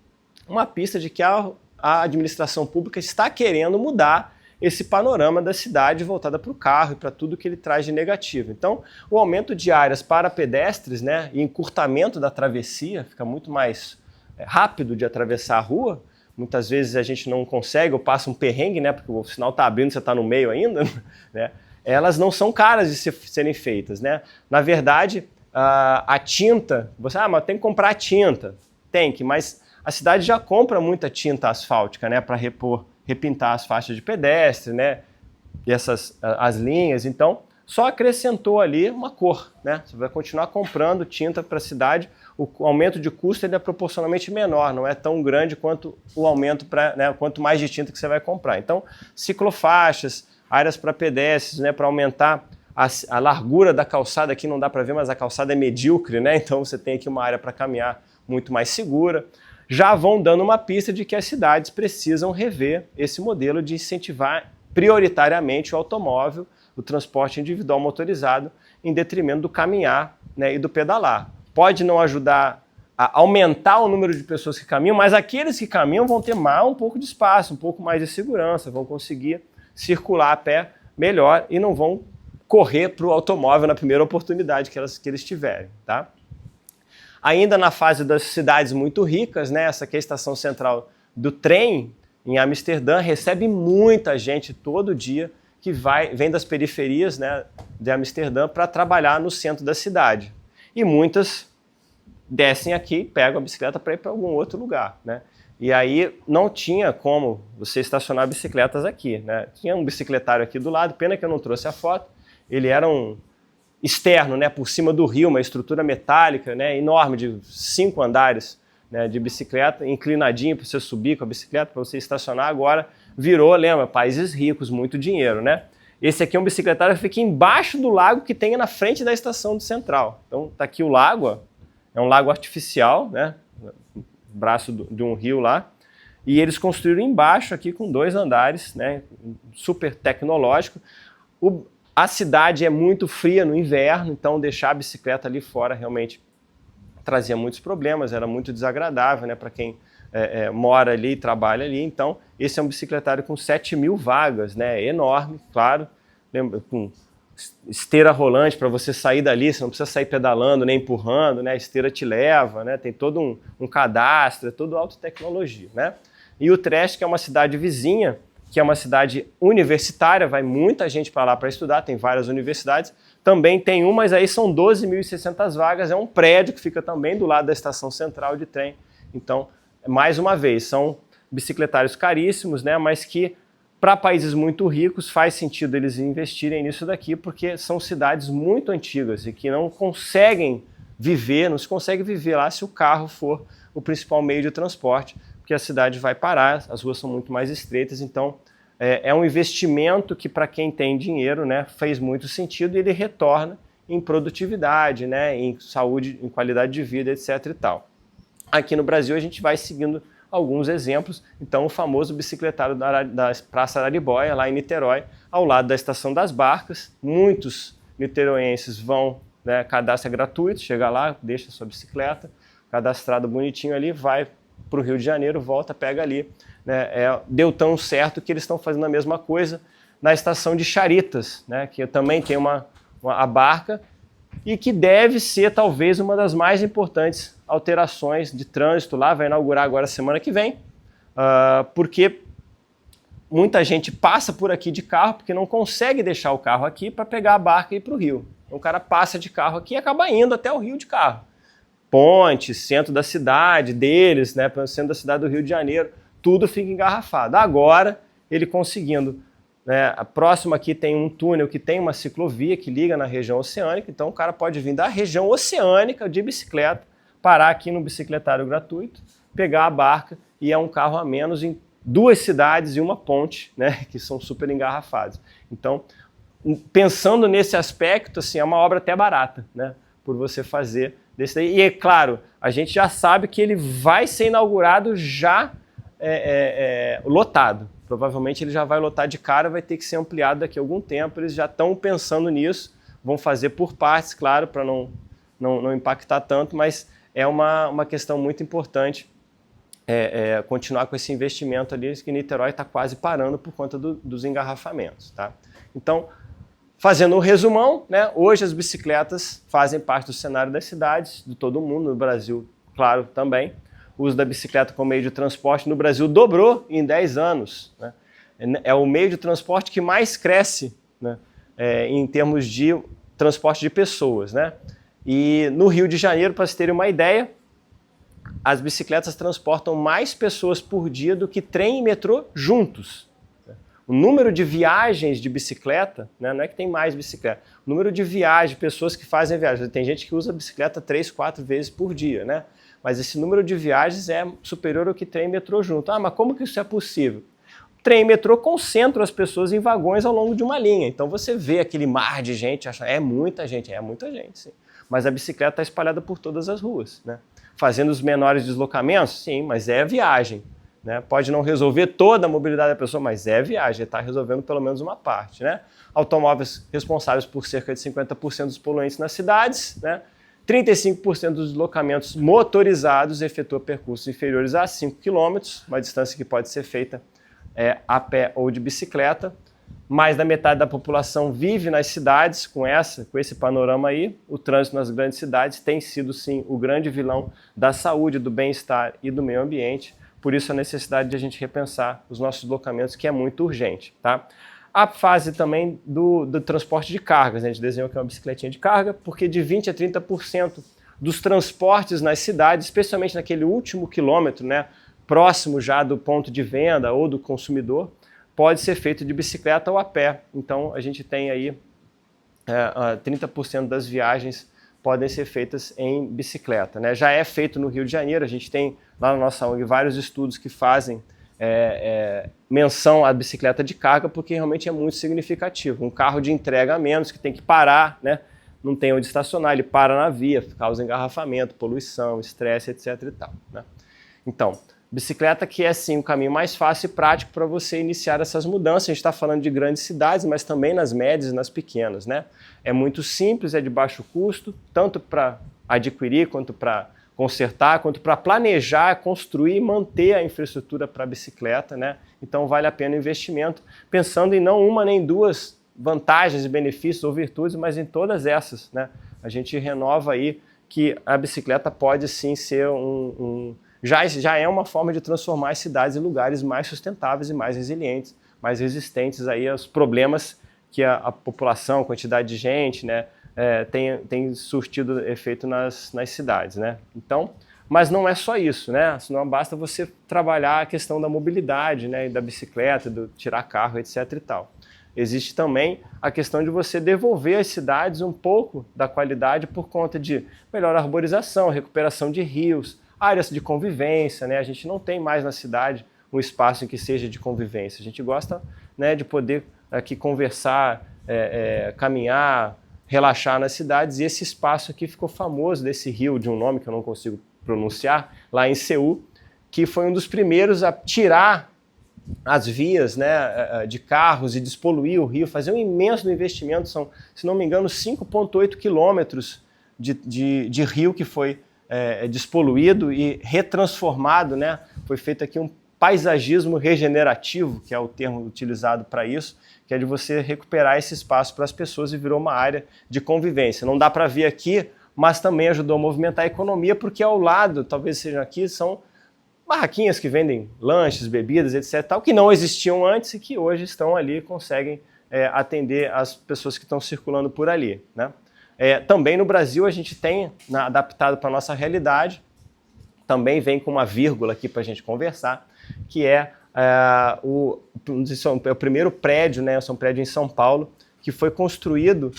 S1: uma pista de que a administração pública está querendo mudar esse panorama da cidade voltada para o carro e para tudo que ele traz de negativo. Então, o aumento de áreas para pedestres, né, e encurtamento da travessia, fica muito mais rápido de atravessar a rua. Muitas vezes a gente não consegue, ou passa um perrengue, né, porque o sinal está abrindo e você está no meio ainda, né? Elas não são caras de serem feitas, né? Na verdade, a tinta, mas tem que comprar tinta. Tem que, mas a cidade já compra muita tinta asfáltica, né, para repintar as faixas de pedestre, né, e as linhas. Então, só acrescentou ali uma cor, né? Você vai continuar comprando tinta para a cidade. O aumento de custo ele é proporcionalmente menor, não é tão grande quanto o aumento né, quanto mais de tinta que você vai comprar. Então, ciclofaixas, áreas para pedestres, né, para aumentar a largura da calçada. Aqui não dá para ver, mas a calçada é medíocre, né? Então você tem aqui uma área para caminhar muito mais segura. Já vão dando uma pista de que as cidades precisam rever esse modelo de incentivar prioritariamente o automóvel, o transporte individual motorizado, em detrimento do caminhar, né, e do pedalar. Pode não ajudar a aumentar o número de pessoas que caminham, mas aqueles que caminham vão ter um pouco de espaço, um pouco mais de segurança, vão conseguir circular a pé melhor e não vão correr para o automóvel na primeira oportunidade que eles tiverem, tá? Ainda na fase das cidades muito ricas, né, essa aqui é a estação central do trem, em Amsterdã, recebe muita gente todo dia que vem das periferias, né, de Amsterdã para trabalhar no centro da cidade. E muitas descem aqui, pegam a bicicleta para ir para algum outro lugar, né? E aí não tinha como você estacionar bicicletas aqui, né? Tinha um bicicletário aqui do lado, pena que eu não trouxe a foto. Ele era um externo, né, por cima do rio, uma estrutura metálica, né, enorme, de 5 andares, né, de bicicleta, inclinadinho para você subir com a bicicleta, para você estacionar. Agora virou, lembra, países ricos, muito dinheiro, né? Esse aqui é um bicicletário que fica embaixo do lago que tem na frente da estação do Central. Então tá aqui o lago, ó, é um lago artificial, né, braço de um rio lá, e eles construíram embaixo aqui com 2 andares, né, super tecnológico. A cidade é muito fria no inverno, então deixar a bicicleta ali fora realmente trazia muitos problemas, era muito desagradável, né, para quem mora ali e trabalha ali. Então, esse é um bicicletário com 7.000 vagas, né, enorme, claro, com esteira rolante para você sair dali, você não precisa sair pedalando nem empurrando, né, a esteira te leva, né, tem todo um cadastro, é tudo alta tecnologia, né. E Utrecht, que é uma cidade vizinha, que é uma cidade universitária, vai muita gente para lá para estudar, tem várias universidades, também tem uma, mas aí são 12.600 vagas, é um prédio que fica também do lado da estação central de trem. Então, mais uma vez, são bicicletários caríssimos, né, mas que para países muito ricos faz sentido eles investirem nisso daqui, porque são cidades muito antigas e que não conseguem viver, não se consegue viver lá se o carro for o principal meio de transporte, porque a cidade vai parar, as ruas são muito mais estreitas, então é um investimento que para quem tem dinheiro, né, fez muito sentido e ele retorna em produtividade, né, em saúde, em qualidade de vida, etc. e tal. Aqui no Brasil a gente vai seguindo alguns exemplos, então o famoso bicicletário da Praça Araribóia, lá em Niterói, ao lado da Estação das Barcas, muitos niteroenses vão, né, cadastro é gratuito, chega lá, deixa sua bicicleta, cadastrado bonitinho ali, vai para o Rio de Janeiro, volta, pega ali. Né, deu tão certo que eles estão fazendo a mesma coisa na estação de Charitas, né, que também tem a barca e que deve ser talvez uma das mais importantes alterações de trânsito lá, vai inaugurar agora semana que vem, porque muita gente passa por aqui de carro porque não consegue deixar o carro aqui para pegar a barca e ir para o Rio. Então, o cara passa de carro aqui e acaba indo até o Rio de carro. Ponte, centro da cidade deles, né, centro da cidade do Rio de Janeiro, tudo fica engarrafado. Agora, ele conseguindo, né, a próxima aqui tem um túnel que tem uma ciclovia que liga na região oceânica, então o cara pode vir da região oceânica de bicicleta, parar aqui no bicicletário gratuito, pegar a barca e é um carro a menos em 2 cidades e uma ponte, né, que são super engarrafadas. Então, pensando nesse aspecto, assim, é uma obra até barata, né, por você fazer desse daí. E é claro, a gente já sabe que ele vai ser inaugurado já lotado. Provavelmente ele já vai lotar de cara, vai ter que ser ampliado daqui a algum tempo. Eles já estão pensando nisso, vão fazer por partes, claro, para não impactar tanto, mas é uma questão muito importante continuar com esse investimento ali, que Niterói está quase parando por conta dos engarrafamentos. Tá? Então, fazendo um resumão, né, hoje as bicicletas fazem parte do cenário das cidades, de todo mundo, no Brasil, claro, também. O uso da bicicleta como meio de transporte no Brasil dobrou em 10 anos. Né? É o meio de transporte que mais cresce, né, em termos de transporte de pessoas. Né? E no Rio de Janeiro, para vocês terem uma ideia, as bicicletas transportam mais pessoas por dia do que trem e metrô juntos. O número de viagens de bicicleta, né, não é que tem mais bicicleta, o número de viagens, pessoas que fazem viagens, tem gente que usa bicicleta 3, 4 vezes por dia, né? Mas esse número de viagens é superior ao que trem e metrô junto. Ah, mas como que isso é possível? Trem e metrô concentram as pessoas em vagões ao longo de uma linha, então você vê aquele mar de gente, acha, é muita gente, sim. Mas a bicicleta está espalhada por todas as ruas, né? Fazendo os menores deslocamentos, sim, mas é viagem. Né? Pode não resolver toda a mobilidade da pessoa, mas é viagem, está resolvendo pelo menos uma parte. Né? Automóveis responsáveis por cerca de 50% dos poluentes nas cidades, né? 35% dos deslocamentos motorizados efetuam percursos inferiores a 5 km, uma distância que pode ser feita a pé ou de bicicleta. Mais da metade da população vive nas cidades com esse panorama aí. O trânsito nas grandes cidades tem sido, sim, o grande vilão da saúde, do bem-estar e do meio ambiente. Por isso a necessidade de a gente repensar os nossos deslocamentos, que é muito urgente. Tá? A fase também do transporte de cargas. A gente desenhou aqui uma bicicletinha de carga, porque de 20% a 30% dos transportes nas cidades, especialmente naquele último quilômetro, né, próximo já do ponto de venda ou do consumidor, pode ser feito de bicicleta ou a pé. Então a gente tem aí 30% das viagens podem ser feitas em bicicleta. Né? Já é feito no Rio de Janeiro, a gente tem lá na nossa ONG vários estudos que fazem menção à bicicleta de carga, porque realmente é muito significativo. Um carro de entrega a menos, que tem que parar, né? Não tem onde estacionar, ele para na via, causa engarrafamento, poluição, estresse, etc. e tal. Né? Então, bicicleta que é sim o caminho mais fácil e prático para você iniciar essas mudanças. A gente está falando de grandes cidades, mas também nas médias e nas pequenas, né? É muito simples, é de baixo custo, tanto para adquirir, quanto para consertar, quanto para planejar, construir e manter a infraestrutura para a bicicleta, né? Então vale a pena o investimento, pensando em não uma nem duas vantagens e benefícios ou virtudes, mas em todas essas, né? A gente renova aí que a bicicleta pode sim ser já é uma forma de transformar as cidades em lugares mais sustentáveis e mais resilientes, mais resistentes aí aos problemas que a população, a quantidade de gente, né, tem surtido efeito nas cidades, né? Então, mas não é só isso, né? Não basta você trabalhar a questão da mobilidade, né, e da bicicleta, do tirar carro, etc e tal. Existe também a questão de você devolver às cidades um pouco da qualidade por conta de melhor arborização, recuperação de rios, áreas de convivência, né? A gente não tem mais na cidade um espaço em que seja de convivência. A gente gosta, né, de poder aqui conversar, caminhar, relaxar nas cidades, e esse espaço aqui ficou famoso desse rio de um nome que eu não consigo pronunciar, lá em Seul, que foi um dos primeiros a tirar as vias, né, de carros e despoluir o rio, fazer um imenso investimento, são, se não me engano, 5,8 quilômetros de rio que foi despoluído e retransformado, né? Foi feito aqui um paisagismo regenerativo, que é o termo utilizado para isso, que é de você recuperar esse espaço para as pessoas e virou uma área de convivência. Não dá para ver aqui, mas também ajudou a movimentar a economia, porque ao lado, talvez sejam aqui, são barraquinhas que vendem lanches, bebidas, etc., tal, que não existiam antes e que hoje estão ali e conseguem atender as pessoas que estão circulando por ali, né? Também no Brasil a gente tem, adaptado para a nossa realidade, também vem com uma vírgula aqui para a gente conversar, que o primeiro prédio, né, é um prédio em São Paulo, que foi construído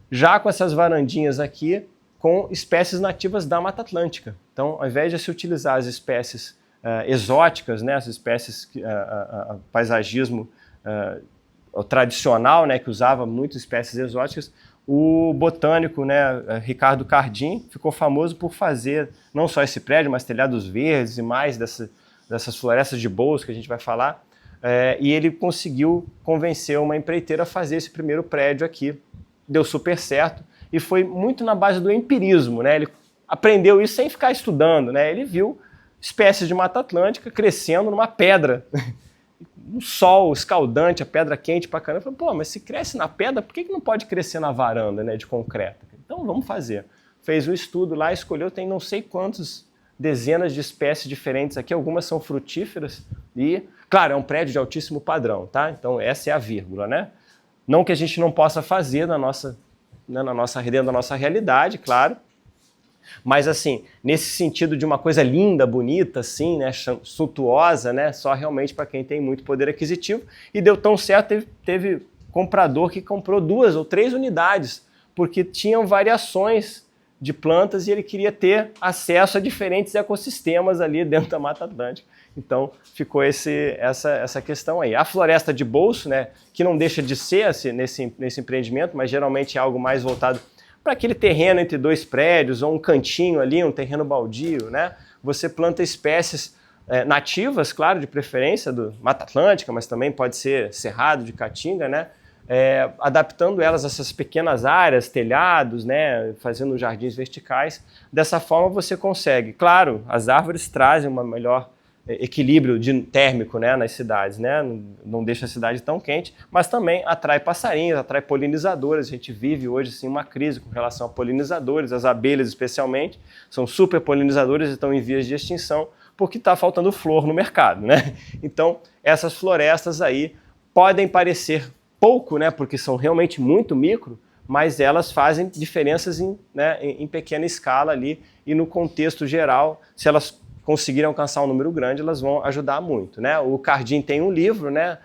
S1: já com essas varandinhas aqui, com espécies nativas da Mata Atlântica. Então, ao invés de se utilizar as espécies exóticas, né, as espécies, paisagismo tradicional, né, que usava muitas espécies exóticas, o botânico, né, Ricardo Cardim, ficou famoso por fazer não só esse prédio, mas telhados verdes e mais dessas florestas de bolso que a gente vai falar, e ele conseguiu convencer uma empreiteira a fazer esse primeiro prédio aqui. Deu super certo e foi muito na base do empirismo, né? Ele aprendeu isso sem ficar estudando, né? Ele viu espécies de Mata Atlântica crescendo numa pedra, um sol escaldante, a pedra quente pra caramba. Falei, pô, mas se cresce na pedra, por que não pode crescer na varanda, né, de concreto? Então vamos fazer. Fez um estudo lá, escolheu, tem não sei quantas dezenas de espécies diferentes aqui, algumas são frutíferas e, claro, é um prédio de altíssimo padrão, tá? Então essa é a vírgula, né? Não que a gente não possa fazer dentro da nossa realidade, claro, mas assim, nesse sentido de uma coisa linda, bonita, assim, né, suntuosa, né, só realmente para quem tem muito poder aquisitivo, e deu tão certo, teve comprador que comprou 2 ou 3 unidades, porque tinham variações de plantas e ele queria ter acesso a diferentes ecossistemas ali dentro da Mata Atlântica. Então ficou essa questão aí. A floresta de bolso, né, que não deixa de ser nesse empreendimento, mas geralmente é algo mais voltado para aquele terreno entre 2 prédios ou um cantinho ali, um terreno baldio, né? Você planta espécies nativas, claro, de preferência do Mata Atlântica, mas também pode ser cerrado de caatinga, né? Adaptando elas a essas pequenas áreas, telhados, né? Fazendo jardins verticais. Dessa forma você consegue. Claro, as árvores trazem uma melhor equilíbrio térmico, né, nas cidades, né? Não deixa a cidade tão quente, mas também atrai passarinhos, atrai polinizadores. A gente vive hoje sim, uma crise com relação a polinizadores, as abelhas especialmente, são super polinizadores e estão em vias de extinção porque está faltando flor no mercado, né? Então, essas florestas aí podem parecer pouco, né, porque são realmente muito micro, mas elas fazem diferenças em pequena escala ali e no contexto geral, se elas conseguirem alcançar um número grande, elas vão ajudar muito, né? O Cardim tem um livro, né?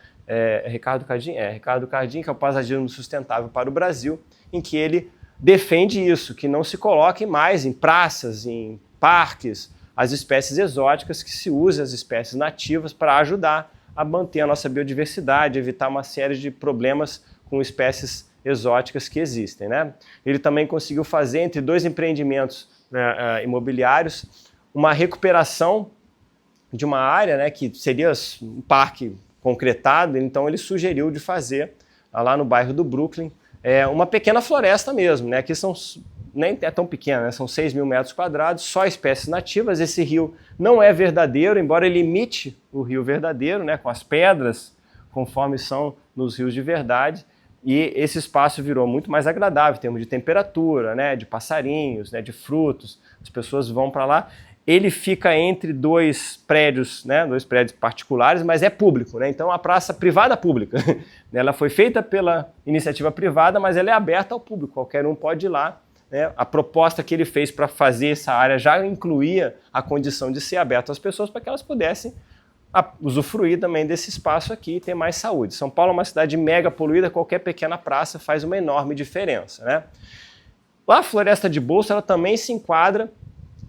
S1: Ricardo Cardim, que é o Paisagismo Sustentável para o Brasil, em que ele defende isso, que não se coloque mais em praças, em parques, as espécies exóticas, que se use as espécies nativas para ajudar a manter a nossa biodiversidade, evitar uma série de problemas com espécies exóticas que existem, né? Ele também conseguiu fazer, entre 2 empreendimentos imobiliários, uma recuperação de uma área, né, que seria um parque concretado, então ele sugeriu de fazer, lá no bairro do Brooklyn, uma pequena floresta mesmo, né, que nem é tão pequena, né, são 6 mil metros quadrados, só espécies nativas. Esse rio não é verdadeiro, embora ele imite o rio verdadeiro, né, com as pedras, conforme são nos rios de verdade, e esse espaço virou muito mais agradável em termos de temperatura, né, de passarinhos, né, de frutos, as pessoas vão para lá. Ele fica entre dois prédios, né, dois prédios particulares, mas é público, né, então a praça privada pública. Ela foi feita pela iniciativa privada, mas ela é aberta ao público, qualquer um pode ir lá. Né. A proposta que ele fez para fazer essa área já incluía a condição de ser aberta às pessoas para que elas pudessem usufruir também desse espaço aqui e ter mais saúde. São Paulo é uma cidade mega poluída, qualquer pequena praça faz uma enorme diferença, né. A Floresta de Bolso ela também se enquadra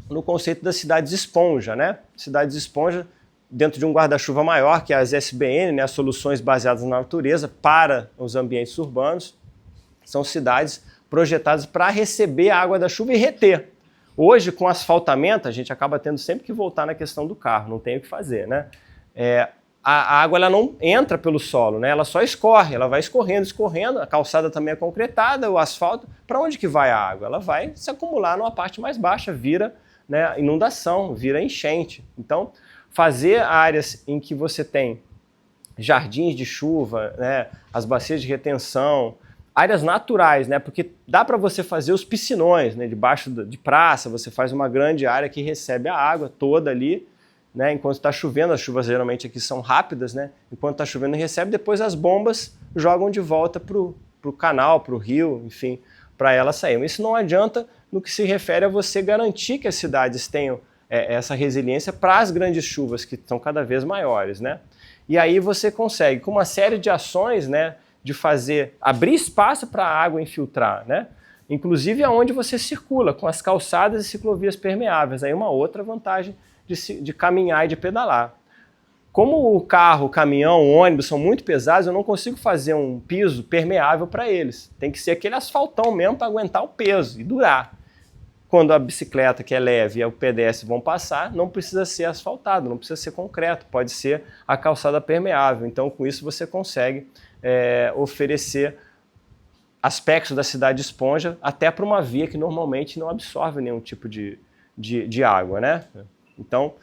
S1: no conceito das cidades esponja, né? Cidades esponja dentro de um guarda-chuva maior, que é as SBN, né? As soluções baseadas na natureza para os ambientes urbanos. São cidades projetadas para receber a água da chuva e reter. Hoje, com asfaltamento, a gente acaba tendo sempre que voltar na questão do carro, não tem o que fazer, né? A água ela não entra pelo solo, né? Ela só escorre, ela vai escorrendo, a calçada também é concretada, o asfalto. Para onde que vai a água? Ela vai se acumular numa parte mais baixa, vira, né, inundação, vira enchente. Então, fazer áreas em que você tem jardins de chuva, né, as bacias de retenção, áreas naturais, né, porque dá para você fazer os piscinões, né, debaixo de praça, você faz uma grande área que recebe a água toda ali, né, enquanto está chovendo, as chuvas geralmente aqui são rápidas, né, enquanto está chovendo recebe, depois as bombas jogam de volta para o canal, para o rio, enfim, para ela sair. Mas isso não adianta no que se refere a você garantir que as cidades tenham essa resiliência para as grandes chuvas, que estão cada vez maiores, né? E aí você consegue, com uma série de ações, né, de abrir espaço para a água infiltrar, né? Inclusive aonde você circula, com as calçadas e ciclovias permeáveis. Aí uma outra vantagem de caminhar e de pedalar. Como o carro, o caminhão, o ônibus são muito pesados, eu não consigo fazer um piso permeável para eles. Tem que ser aquele asfaltão mesmo para aguentar o peso e durar. Quando a bicicleta, que é leve, e o pedestre vão passar, não precisa ser asfaltado, não precisa ser concreto, pode ser a calçada permeável. Então, com isso, você consegue oferecer aspectos da cidade esponja até para uma via que normalmente não absorve nenhum tipo de água, né? Então,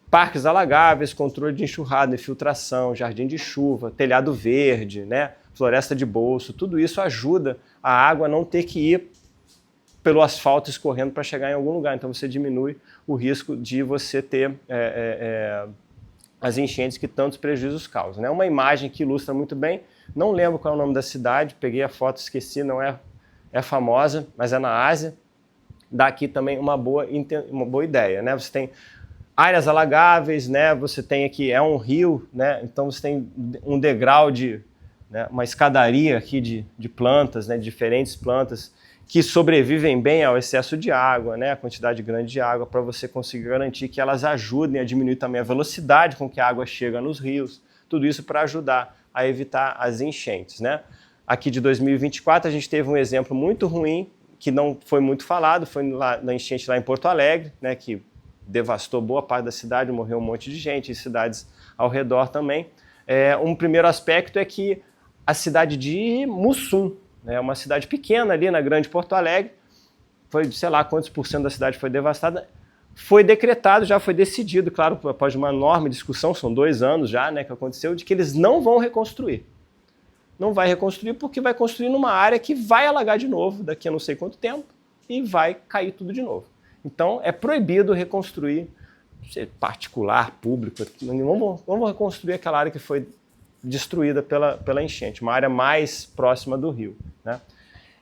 S1: parques alagáveis, controle de enxurrada, infiltração, jardim de chuva, telhado verde, né? Floresta de bolso, tudo isso ajuda a água a não ter que ir pelo asfalto escorrendo para chegar em algum lugar. Então você diminui o risco de você ter as enchentes que tantos prejuízos causam, né? Uma imagem que ilustra muito bem, não lembro qual é o nome da cidade, peguei a foto, esqueci, não é famosa, mas é na Ásia. Daqui também uma boa ideia, né? Você tem áreas alagáveis, né? Você tem aqui, é um rio, né? Então você tem um degrau né? Uma escadaria aqui de plantas, né? De diferentes plantas que sobrevivem bem ao excesso de água, né? A quantidade grande de água, para você conseguir garantir que elas ajudem a diminuir também a velocidade com que a água chega nos rios, tudo isso para ajudar a evitar as enchentes, né? Aqui de 2024 a gente teve um exemplo muito ruim, que não foi muito falado, foi na enchente lá em Porto Alegre, né? Que devastou boa parte da cidade, morreu um monte de gente, e cidades ao redor também. Um primeiro aspecto é que a cidade de Mussum, né, uma cidade pequena ali na grande Porto Alegre, foi, sei lá quantos % da cidade foi devastada, foi decretado, já foi decidido, claro, após uma enorme discussão, são 2 anos já, né, que aconteceu, de que eles não vão reconstruir. Não vai reconstruir porque vai construir numa área que vai alagar de novo daqui a não sei quanto tempo e vai cair tudo de novo. Então é proibido reconstruir, particular, público, vamos reconstruir aquela área que foi destruída pela enchente, uma área mais próxima do rio, né?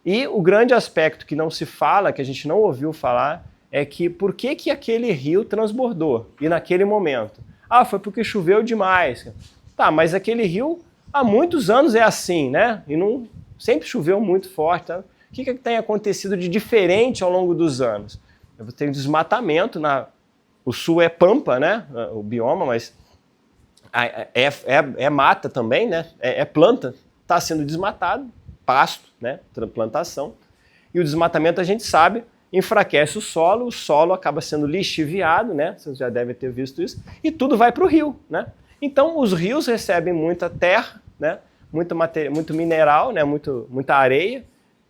S1: E o grande aspecto que não se fala, que a gente não ouviu falar, é que por que aquele rio transbordou e naquele momento? Ah, foi porque choveu demais. Tá, mas aquele rio há muitos anos é assim, né? E não sempre choveu muito forte. Tá? O que tem acontecido de diferente ao longo dos anos? Eu tenho desmatamento, o sul é pampa, né? O bioma, mas é mata também, né? É planta, está sendo desmatado, pasto, né? Plantação. E o desmatamento a gente sabe enfraquece o solo acaba sendo lixiviado, né? Vocês já devem ter visto isso, e tudo vai para o rio, né? Então os rios recebem muita terra, né? Muito mineral, né? Muita areia,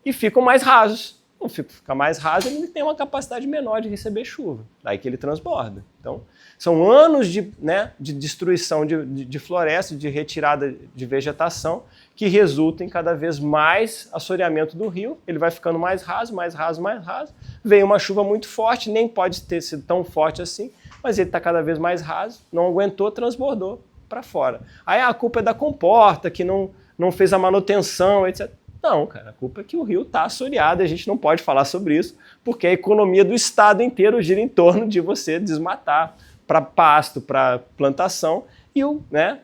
S1: e ficam mais rasos. Não fica mais raso, ele tem uma capacidade menor de receber chuva, daí que ele transborda. Então, são anos de destruição de floresta, de retirada de vegetação, que resulta em cada vez mais assoreamento do rio, ele vai ficando mais raso, mais raso, mais raso, vem uma chuva muito forte, nem pode ter sido tão forte assim, mas ele está cada vez mais raso, não aguentou, transbordou para fora. Aí a culpa é da comporta, que não fez a manutenção, etc. Não, cara, a culpa é que o rio está assoreado, a gente não pode falar sobre isso, porque a economia do estado inteiro gira em torno de você desmatar para pasto, para plantação, e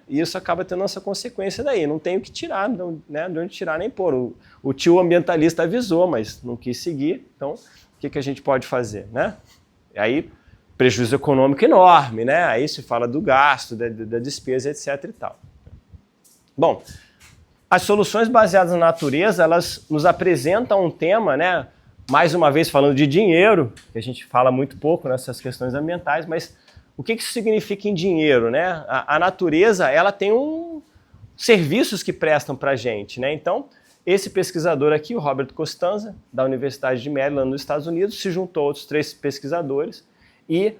S1: isso acaba tendo essa consequência daí. Não tem o que tirar, né, de onde tirar nem pôr. O tio ambientalista avisou, mas não quis seguir, então o que a gente pode fazer, né? E aí, prejuízo econômico enorme, né? Aí se fala do gasto, da despesa, etc. e tal. Bom, as soluções baseadas na natureza, elas nos apresentam um tema, né? Mais uma vez falando de dinheiro, que a gente fala muito pouco nessas questões ambientais, mas o que isso significa em dinheiro, né? A natureza, ela tem serviços que prestam para a gente, né? Então, esse pesquisador aqui, o Robert Costanza, da Universidade de Maryland, nos Estados Unidos, se juntou a outros 3 pesquisadores e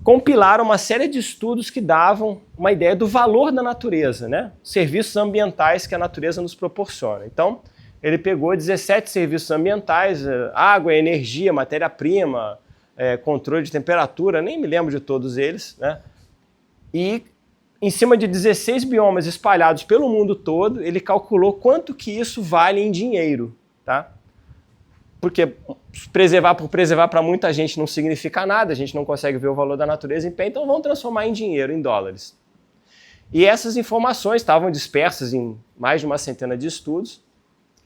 S1: compilaram uma série de estudos que davam uma ideia do valor da natureza, né? Serviços ambientais que a natureza nos proporciona. Então, ele pegou 17 serviços ambientais, água, energia, matéria-prima, controle de temperatura, nem me lembro de todos eles, né? E em cima de 16 biomas espalhados pelo mundo todo, ele calculou quanto que isso vale em dinheiro, tá? Porque preservar por preservar para muita gente não significa nada, a gente não consegue ver o valor da natureza em pé, então vamos transformar em dinheiro, em dólares. E essas informações estavam dispersas em mais de uma centena de estudos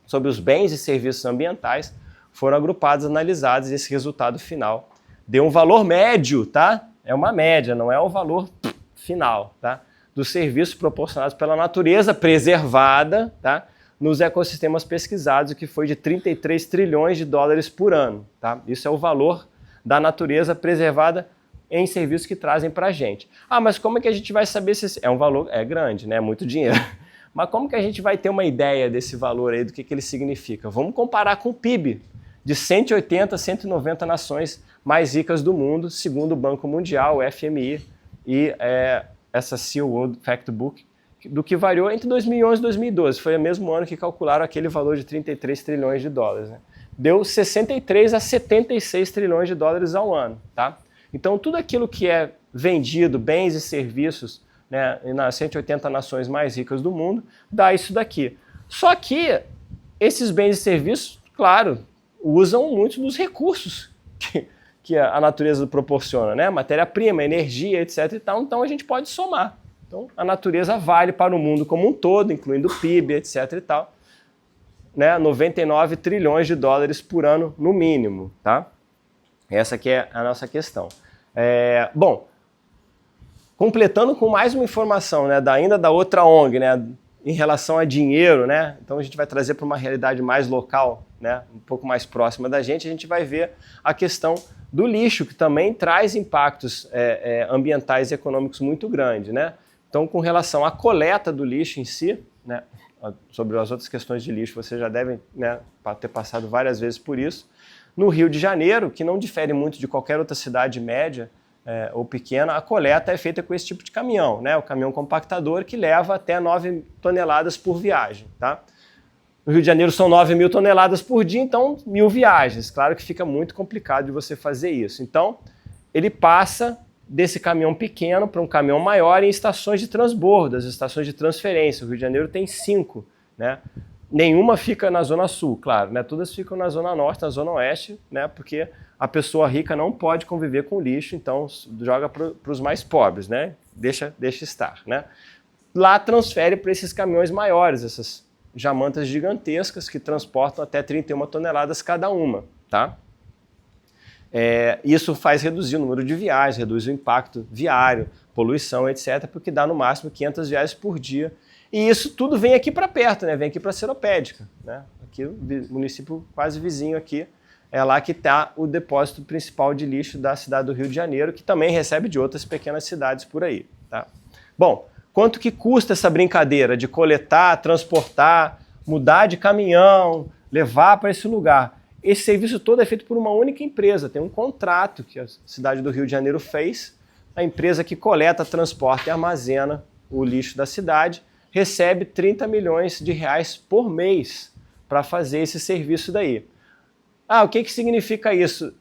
S1: sobre os bens e serviços ambientais, foram agrupados, analisados, e esse resultado final deu um valor médio, tá? É uma média, não é o valor final, tá? Dos serviços proporcionados pela natureza preservada, tá? Nos ecossistemas pesquisados, que foi de 33 trilhões de dólares por ano, tá? Isso é o valor da natureza preservada em serviços que trazem para a gente. Ah, mas como é que a gente vai saber se... É um valor, é grande, né? É muito dinheiro. Mas como que a gente vai ter uma ideia desse valor aí, do que ele significa? Vamos comparar com o PIB de 180, 190 nações mais ricas do mundo, segundo o Banco Mundial, o FMI e essa Seal World Factbook, do que variou entre 2011 e 2012. Foi o mesmo ano que calcularam aquele valor de 33 trilhões de dólares. Né? Deu 63 a 76 trilhões de dólares ao ano. Tá? Então, tudo aquilo que é vendido, bens e serviços, né, nas 180 nações mais ricas do mundo, dá isso daqui. Só que esses bens e serviços, claro, usam muitos dos recursos que a natureza proporciona, né? Matéria-prima, energia, etc. e tal. Então a gente pode somar. Então a natureza vale para o mundo como um todo, incluindo o PIB, etc. e tal, né? 99 trilhões de dólares por ano no mínimo, tá? Essa aqui é a nossa questão. Bom, completando com mais uma informação, né? Ainda da outra ONG, né? Em relação a dinheiro, né? Então a gente vai trazer para uma realidade mais local, né? Um pouco mais próxima da gente, a gente vai ver a questão do lixo, que também traz impactos ambientais e econômicos muito grandes, né? Então, com relação à coleta do lixo em si, né? Sobre as outras questões de lixo, vocês já devem, né, ter passado várias vezes por isso. No Rio de Janeiro, que não difere muito de qualquer outra cidade média ou pequena, a coleta é feita com esse tipo de caminhão, né? O caminhão compactador, que leva até 9 toneladas por viagem, tá? No Rio de Janeiro são 9.000 toneladas por dia, então 1.000 viagens. Claro que fica muito complicado de você fazer isso. Então, ele passa desse caminhão pequeno para um caminhão maior em estações de transbordo, as estações de transferência. O Rio de Janeiro tem 5, né? Nenhuma fica na Zona Sul, claro, né? Todas ficam na Zona Norte, na Zona Oeste, né? Porque a pessoa rica não pode conviver com lixo, então joga para os mais pobres, né? Deixa estar, né? Lá transfere para esses caminhões maiores, essas jamantas gigantescas que transportam até 31 toneladas cada uma, tá? Isso faz reduzir o número de viagens, reduz o impacto viário, poluição, etc., porque dá no máximo 500 viagens por dia. E isso tudo vem aqui para perto, né? Vem aqui para Seropédica, né? Aqui o município quase vizinho aqui, é lá que está o depósito principal de lixo da cidade do Rio de Janeiro, que também recebe de outras pequenas cidades por aí. Tá? Bom, quanto que custa essa brincadeira de coletar, transportar, mudar de caminhão, levar para esse lugar? Esse serviço todo é feito por uma única empresa, tem um contrato que a cidade do Rio de Janeiro fez, a empresa que coleta, transporta e armazena o lixo da cidade recebe 30 milhões de reais por mês para fazer esse serviço daí. Ah, o que significa isso?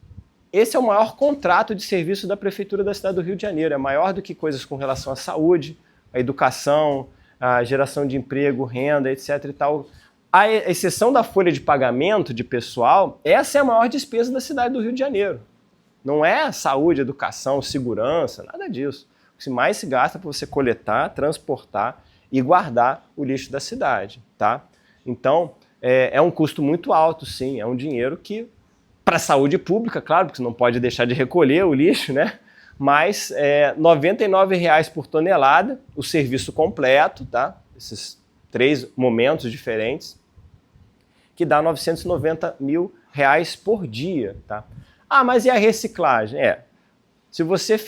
S1: Esse é o maior contrato de serviço da Prefeitura da cidade do Rio de Janeiro, é maior do que coisas com relação à saúde, à educação, à geração de emprego, renda, etc. e tal. A exceção da folha de pagamento de pessoal, essa é a maior despesa da cidade do Rio de Janeiro. Não é saúde, educação, segurança, nada disso. O que mais se gasta é para você coletar, transportar e guardar o lixo da cidade, tá? Então, é um custo muito alto, sim, é um dinheiro que, para a saúde pública, claro, porque você não pode deixar de recolher o lixo, né? Mas R$ 99,00 por tonelada, o serviço completo, tá? Esses 3 momentos diferentes, que dá R$ 990 mil por dia, tá? Ah, mas e a reciclagem? Se você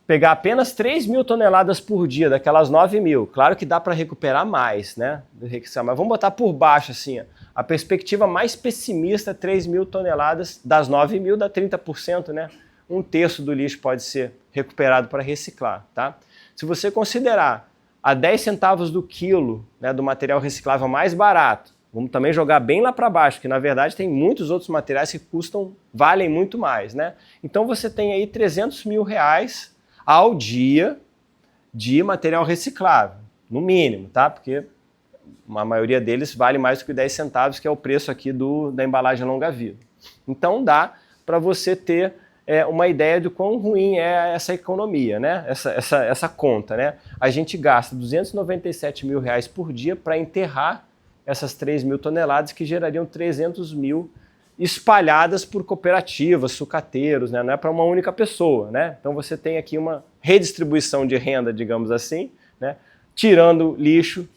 S1: pegar apenas 3.000 toneladas por dia, daquelas 9.000, claro que dá para recuperar mais, né? Mas vamos botar por baixo assim, a perspectiva mais pessimista, 3.000 toneladas, das 9.000 dá 30%, né? 1/3 do lixo pode ser recuperado para reciclar, tá? Se você considerar a 10 centavos do quilo, né, do material reciclável mais barato, vamos também jogar bem lá para baixo, que na verdade tem muitos outros materiais que valem muito mais, né? Então você tem aí 300 mil reais ao dia de material reciclável, no mínimo, tá? Porque a maioria deles vale mais do que 10 centavos, que é o preço aqui da embalagem longa-vida. Então dá para você ter uma ideia de quão ruim é essa economia, né? Essa conta, né? A gente gasta 297 mil reais por dia para enterrar essas 3.000 toneladas que gerariam 300 mil espalhadas por cooperativas, sucateiros, né? Não é para uma única pessoa, né? Então você tem aqui uma redistribuição de renda, digamos assim, né? Tirando lixo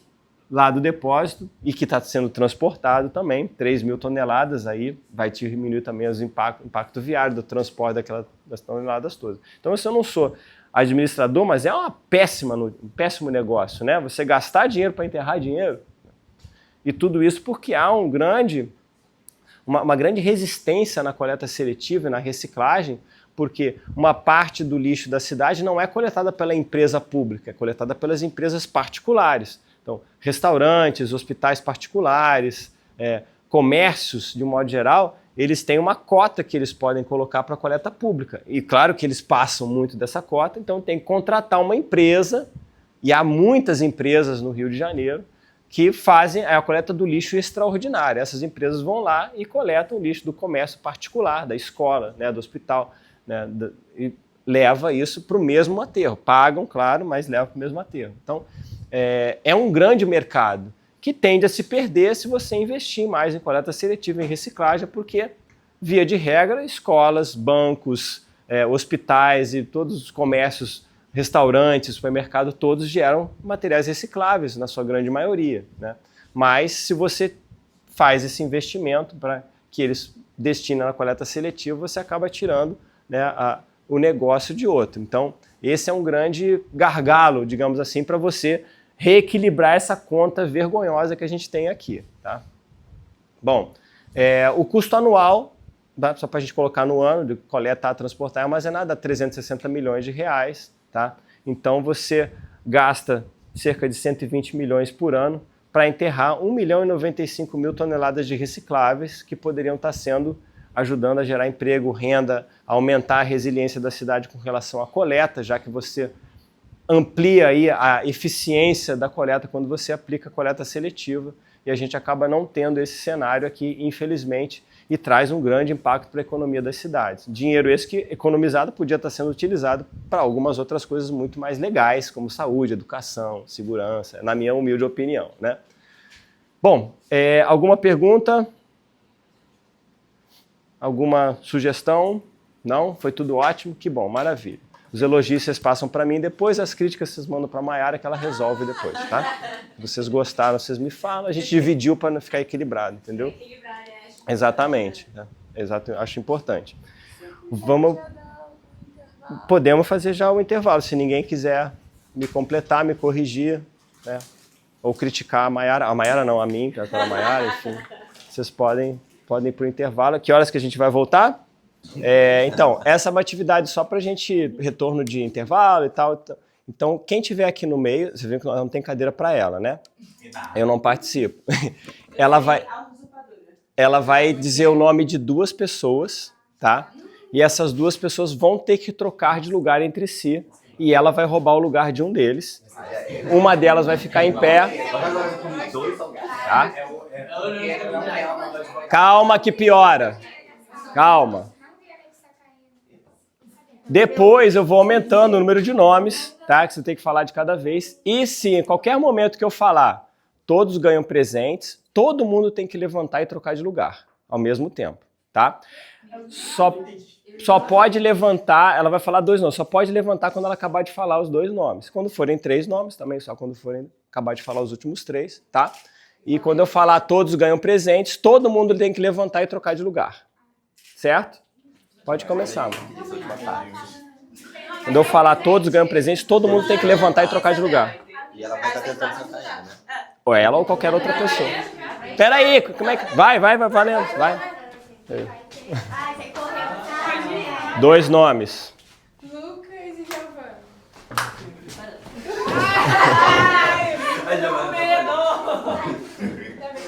S1: lá do depósito e que está sendo transportado também, 3.000 toneladas, aí vai diminuir também o impacto viário do transporte das toneladas todas. Então eu não sou administrador, mas é um péssimo negócio, né? Você gastar dinheiro para enterrar dinheiro, e tudo isso porque há uma grande resistência na coleta seletiva e na reciclagem, porque uma parte do lixo da cidade não é coletada pela empresa pública, é coletada pelas empresas particulares. Então, restaurantes, hospitais particulares, comércios, de um modo geral, eles têm uma cota que eles podem colocar para a coleta pública. E claro que eles passam muito dessa cota, então tem que contratar uma empresa, e há muitas empresas no Rio de Janeiro, que fazem a coleta do lixo extraordinária. Essas empresas vão lá e coletam o lixo do comércio particular, da escola, né, do hospital, né, e leva isso para o mesmo aterro. Pagam, claro, mas levam para o mesmo aterro. Então, é um grande mercado que tende a se perder se você investir mais em coleta seletiva, em reciclagem, porque, via de regra, escolas, bancos, hospitais e todos os comércios, restaurantes, supermercados, todos geram materiais recicláveis, na sua grande maioria, né? Mas se você faz esse investimento para que eles destinem na coleta seletiva, você acaba tirando, né, o negócio de outro. Então, esse é um grande gargalo, digamos assim, para você reequilibrar essa conta vergonhosa que a gente tem aqui, tá? Bom, o custo anual, só para a gente colocar no ano, de coletar, transportar e armazenar, dá 360 milhões de reais, tá? Então você gasta cerca de 120 milhões por ano para enterrar 1.095.000 toneladas de recicláveis que poderiam estar ajudando a gerar emprego, renda, a aumentar a resiliência da cidade com relação à coleta, já que você amplia aí a eficiência da coleta quando você aplica a coleta seletiva, e a gente acaba não tendo esse cenário aqui, infelizmente, e traz um grande impacto para a economia das cidades. Dinheiro esse que, economizado, podia estar sendo utilizado para algumas outras coisas muito mais legais, como saúde, educação, segurança, na minha humilde opinião, né? Bom, alguma pergunta? Alguma sugestão? Não? Foi tudo ótimo? Que bom, maravilha. Os elogios vocês passam para mim depois, as críticas vocês mandam para a Mayara, que ela resolve depois, tá? Se vocês gostaram, vocês me falam, a gente dividiu para não ficar equilibrado, entendeu? Exatamente. Exato, acho importante. Podemos fazer já o intervalo, se ninguém quiser me completar, me corrigir, né? Ou criticar a Mayara. A Mayara não, a mim, que é a Mayara, enfim. Vocês podem ir para o intervalo. Que horas que a gente vai voltar? Então, essa é uma atividade só para a gente, retorno de intervalo e tal. Então, quem tiver aqui no meio, você vê que não tem cadeira para ela, né? Eu não participo. Ela vai dizer o nome de 2 pessoas, tá? E essas 2 pessoas vão ter que trocar de lugar entre si. E ela vai roubar o lugar de um deles. Uma delas vai ficar em pé. Tá? Calma que piora. Calma. Depois eu vou aumentando o número de nomes, tá? Que você tem que falar de cada vez. E se em qualquer momento que eu falar, todos ganham presentes, todo mundo tem que levantar e trocar de lugar ao mesmo tempo, tá? Só pode levantar, ela vai falar 2 nomes, só pode levantar quando ela acabar de falar os 2 nomes. Quando forem 3 nomes, também só quando forem acabar de falar os últimos 3, tá? E quando eu falar todos ganham presentes, todo mundo tem que levantar e trocar de lugar. Certo? Pode começar, mano. Quando eu falar todos ganham presentes, todo mundo tem que levantar e trocar de lugar.
S2: E ela vai estar tentando sentar ainda, né?
S1: Ou ela ou qualquer outra pessoa. Pera aí, como é que... Vai, valendo, vai. 2 nomes.
S3: Lucas e Giovanni.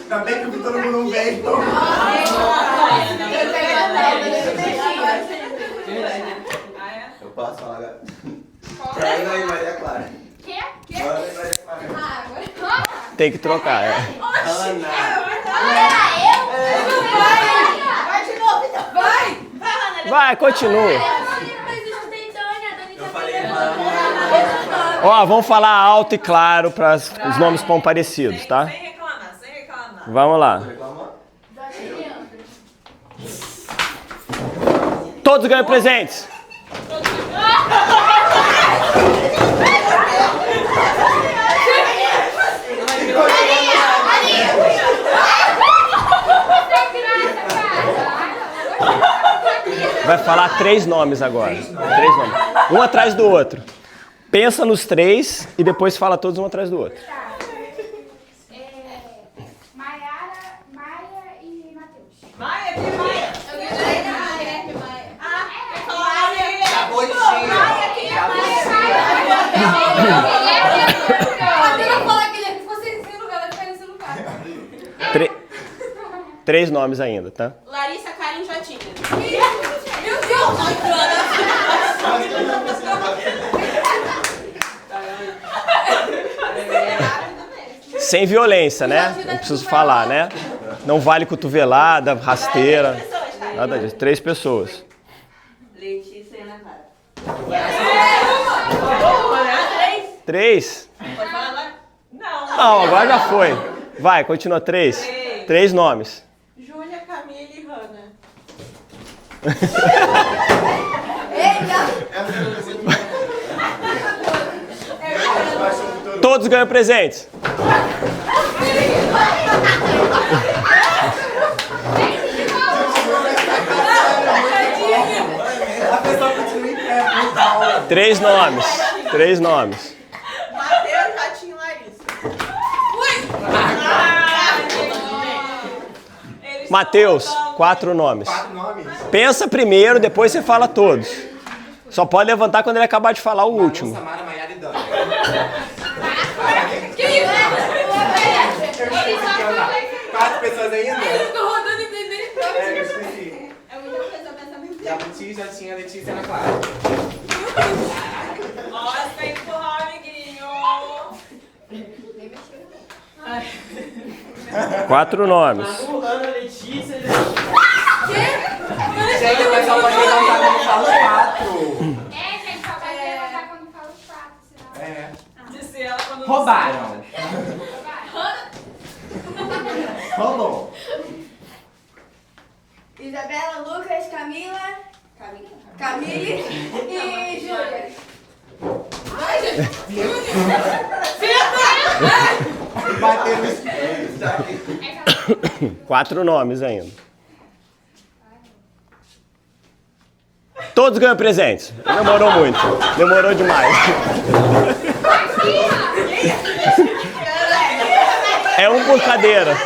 S2: Ainda bem que todo mundo não veio. Eu posso falar agora? Aí, Maria Clara.
S3: Quê?
S1: Tem que trocar,
S3: Ana. Vai de novo, então. Vai, Ana.
S1: Vai, continua.
S3: Mas eu escutei Tânia,
S2: Eu falei,
S1: Ó, vamos falar alto e claro para os nomes ficam parecidos, tá?
S4: Sem reclamar.
S1: Vamos lá.
S2: reclamou?
S1: Todos ganham presentes. Vai falar 3 nomes agora. 3 nomes. Um atrás do outro. Pensa nos 3 e depois fala todos um atrás do outro.
S3: Maiara, Maia e Matheus.
S4: Maia, que Maia?
S2: Acabou de chegar.
S3: Eu falar que ele fosse nesse lugar, vai ficar nesse lugar.
S1: 3 nomes ainda, tá?
S4: Larissa, Karen, Jotinha.
S3: Meu Deus!
S1: Sem violência, né? Não preciso falar, né? Não vale cotovelada, rasteira. Nada disso. 3 pessoas.
S4: Letícia e Ana Clara.
S1: 3?
S4: Pode falar agora? Não.
S1: Não, agora já foi. Vai, continua 3. 3 nomes.
S4: Júlia, Camila e Hanna.
S1: Todos ganham presentes.
S2: A pessoa continua em pé.
S1: 3 nomes. 3 nomes.
S4: Matheus, Jotinha e Larissa.
S1: Matheus, 4 nomes.
S2: 4 nomes.
S1: Pensa primeiro, depois você fala todos. Só pode levantar quando ele acabar de falar o último.
S2: Samara, Maiara e Dani.
S3: Que isso?
S2: 4 pessoas ainda?
S3: Eu tô rodando e entendendo próprio.
S2: Eu esqueci.
S3: É muita coisa, pensamento.
S2: Jabuti, já tinha Letícia e Ana Clara.
S4: Nossa, tem que empurrar o amiguinho.
S1: 4 nomes.
S5: Ana, Letícia.
S2: Gente, o pessoal pode levantar quando fala 4.
S3: Gente, só vai levantar quando fala os 4, senão...
S2: É.
S4: Disse ela quando...
S2: Roubaram. Roubou.
S6: Isabela, Lucas, Camille e Júlia.
S3: Ai, gente!
S2: Bateu no espelho.
S1: 4 nomes ainda. Todos ganham presentes. Demorou muito. Demorou demais. É um por cadeira.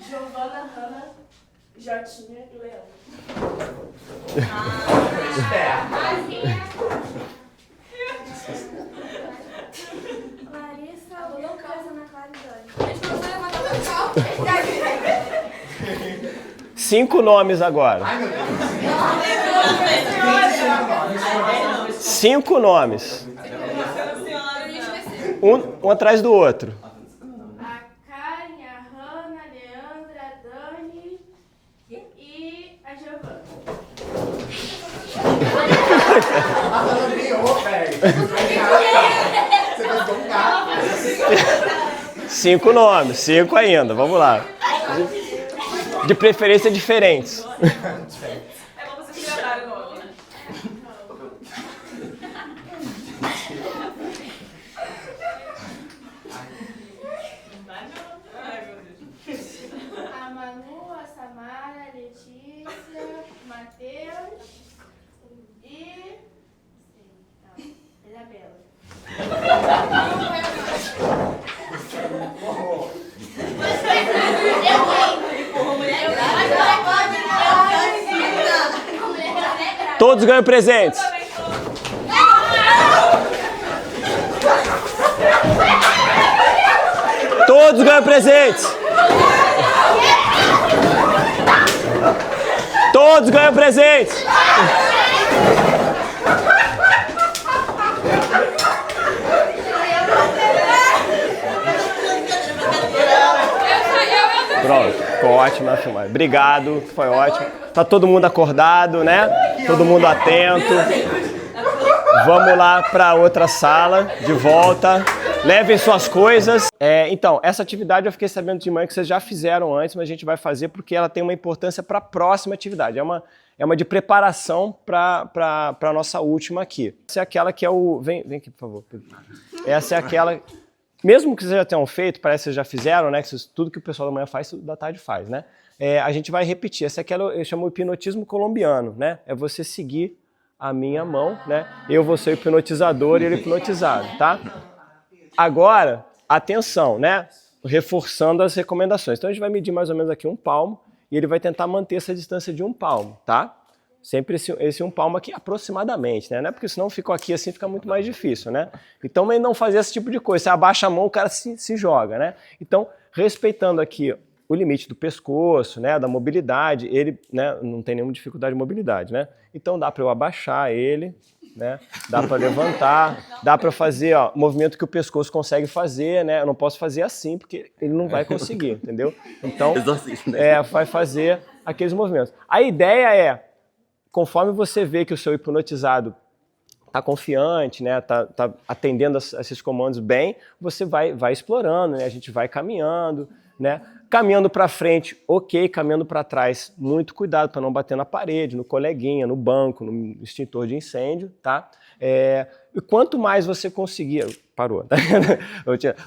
S6: Giovana, Hanna, Jotinha e Leão.
S3: Larissa, Lucas, Ana Clara e Dani.
S1: 5 nomes agora. 5 nomes. Um atrás do outro.
S6: A Karen, a Hanna, a Leandra, a Dani e a Giovana.
S1: Cinco nomes, 5 ainda, vamos lá. De preferência diferentes.
S4: É bom você tirar o nome. Ai, meu Deus.
S6: A Manu, a Samara, a Letícia, o Matheus e... Isabela.
S1: Todos ganham presentes. Todos ganham presentes. Todos ganham presentes. Pronto, ficou ótimo a filmagem. Obrigado, foi ótimo. Tá todo mundo acordado, né? Todo mundo atento. Vamos lá para outra sala, de volta. Levem suas coisas. Então, essa atividade eu fiquei sabendo de manhã que vocês já fizeram antes, mas a gente vai fazer porque ela tem uma importância para a próxima atividade. É uma de preparação para a nossa última aqui. Essa é aquela que é o... Vem aqui, por favor. Essa é aquela... Mesmo que vocês já tenham feito, parece que vocês já fizeram, né? Que tudo que o pessoal da manhã faz, da tarde faz, né? A gente vai repetir. Essa aqui eu chamo hipnotismo colombiano, né? É você seguir a minha mão, né? Eu vou ser o hipnotizador e ele hipnotizado, tá? Agora, atenção, né? Reforçando as recomendações. Então a gente vai medir mais ou menos aqui 1 palmo e ele vai tentar manter essa distância de 1 palmo, tá? Sempre esse 1 palmo aqui aproximadamente, né? Não é porque senão ficou aqui assim, fica muito mais difícil, né? Então, não fazer esse tipo de coisa. Você abaixa a mão, o cara se joga, né? Então, respeitando aqui o limite do pescoço, né? Da mobilidade, ele, né? Não tem nenhuma dificuldade de mobilidade, né? Então, dá para eu abaixar ele, né? Dá para levantar, dá para fazer, ó, movimento que o pescoço consegue fazer, né? Eu não posso fazer assim, porque ele não vai conseguir, entendeu? Então, vai fazer aqueles movimentos. A ideia é, conforme você vê que o seu hipnotizado está confiante, né, tá atendendo a esses comandos bem, você vai explorando, né, a gente vai caminhando, né, caminhando para frente, ok, caminhando para trás, muito cuidado para não bater na parede, no coleguinha, no banco, no extintor de incêndio, tá? E quanto mais você conseguir... Parou, tá?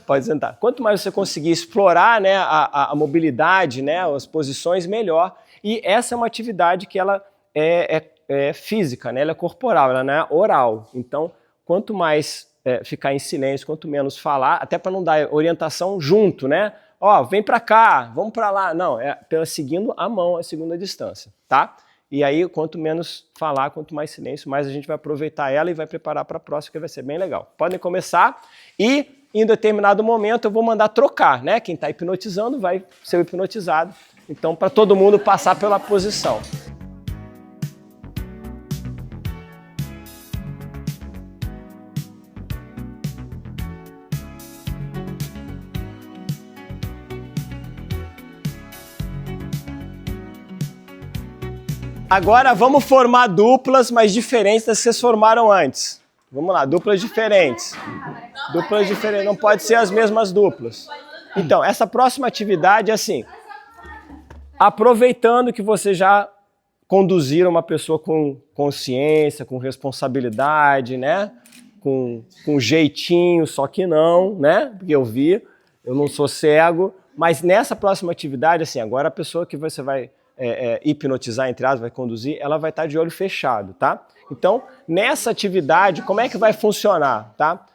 S1: Pode sentar. Quanto mais você conseguir explorar, né, a mobilidade, né, as posições, melhor. E essa é uma atividade que ela é física, né? Ela é corporal, ela não é oral. Então, quanto mais ficar em silêncio, quanto menos falar, até para não dar orientação junto, né? Ó, vem para cá, vamos para lá. Não, seguindo a mão, a segunda distância, tá? E aí, quanto menos falar, quanto mais silêncio, mais a gente vai aproveitar ela e vai preparar para a próxima, que vai ser bem legal. Podem começar e, em determinado momento, eu vou mandar trocar, né? Quem está hipnotizando vai ser o hipnotizado. Então, para todo mundo passar pela posição. Agora vamos formar duplas, mas diferentes das que vocês formaram antes. Vamos lá, duplas diferentes. Duplas diferentes, não pode ser as mesmas duplas. Então, essa próxima atividade é assim. Aproveitando que você já conduzir uma pessoa com consciência, com responsabilidade, né? Com jeitinho, só que não, né? Porque eu não sou cego, mas nessa próxima atividade, assim, agora a pessoa que você vai hipnotizar, entre aspas, vai conduzir, ela vai estar de olho fechado, tá? Então, nessa atividade, como é que vai funcionar, tá?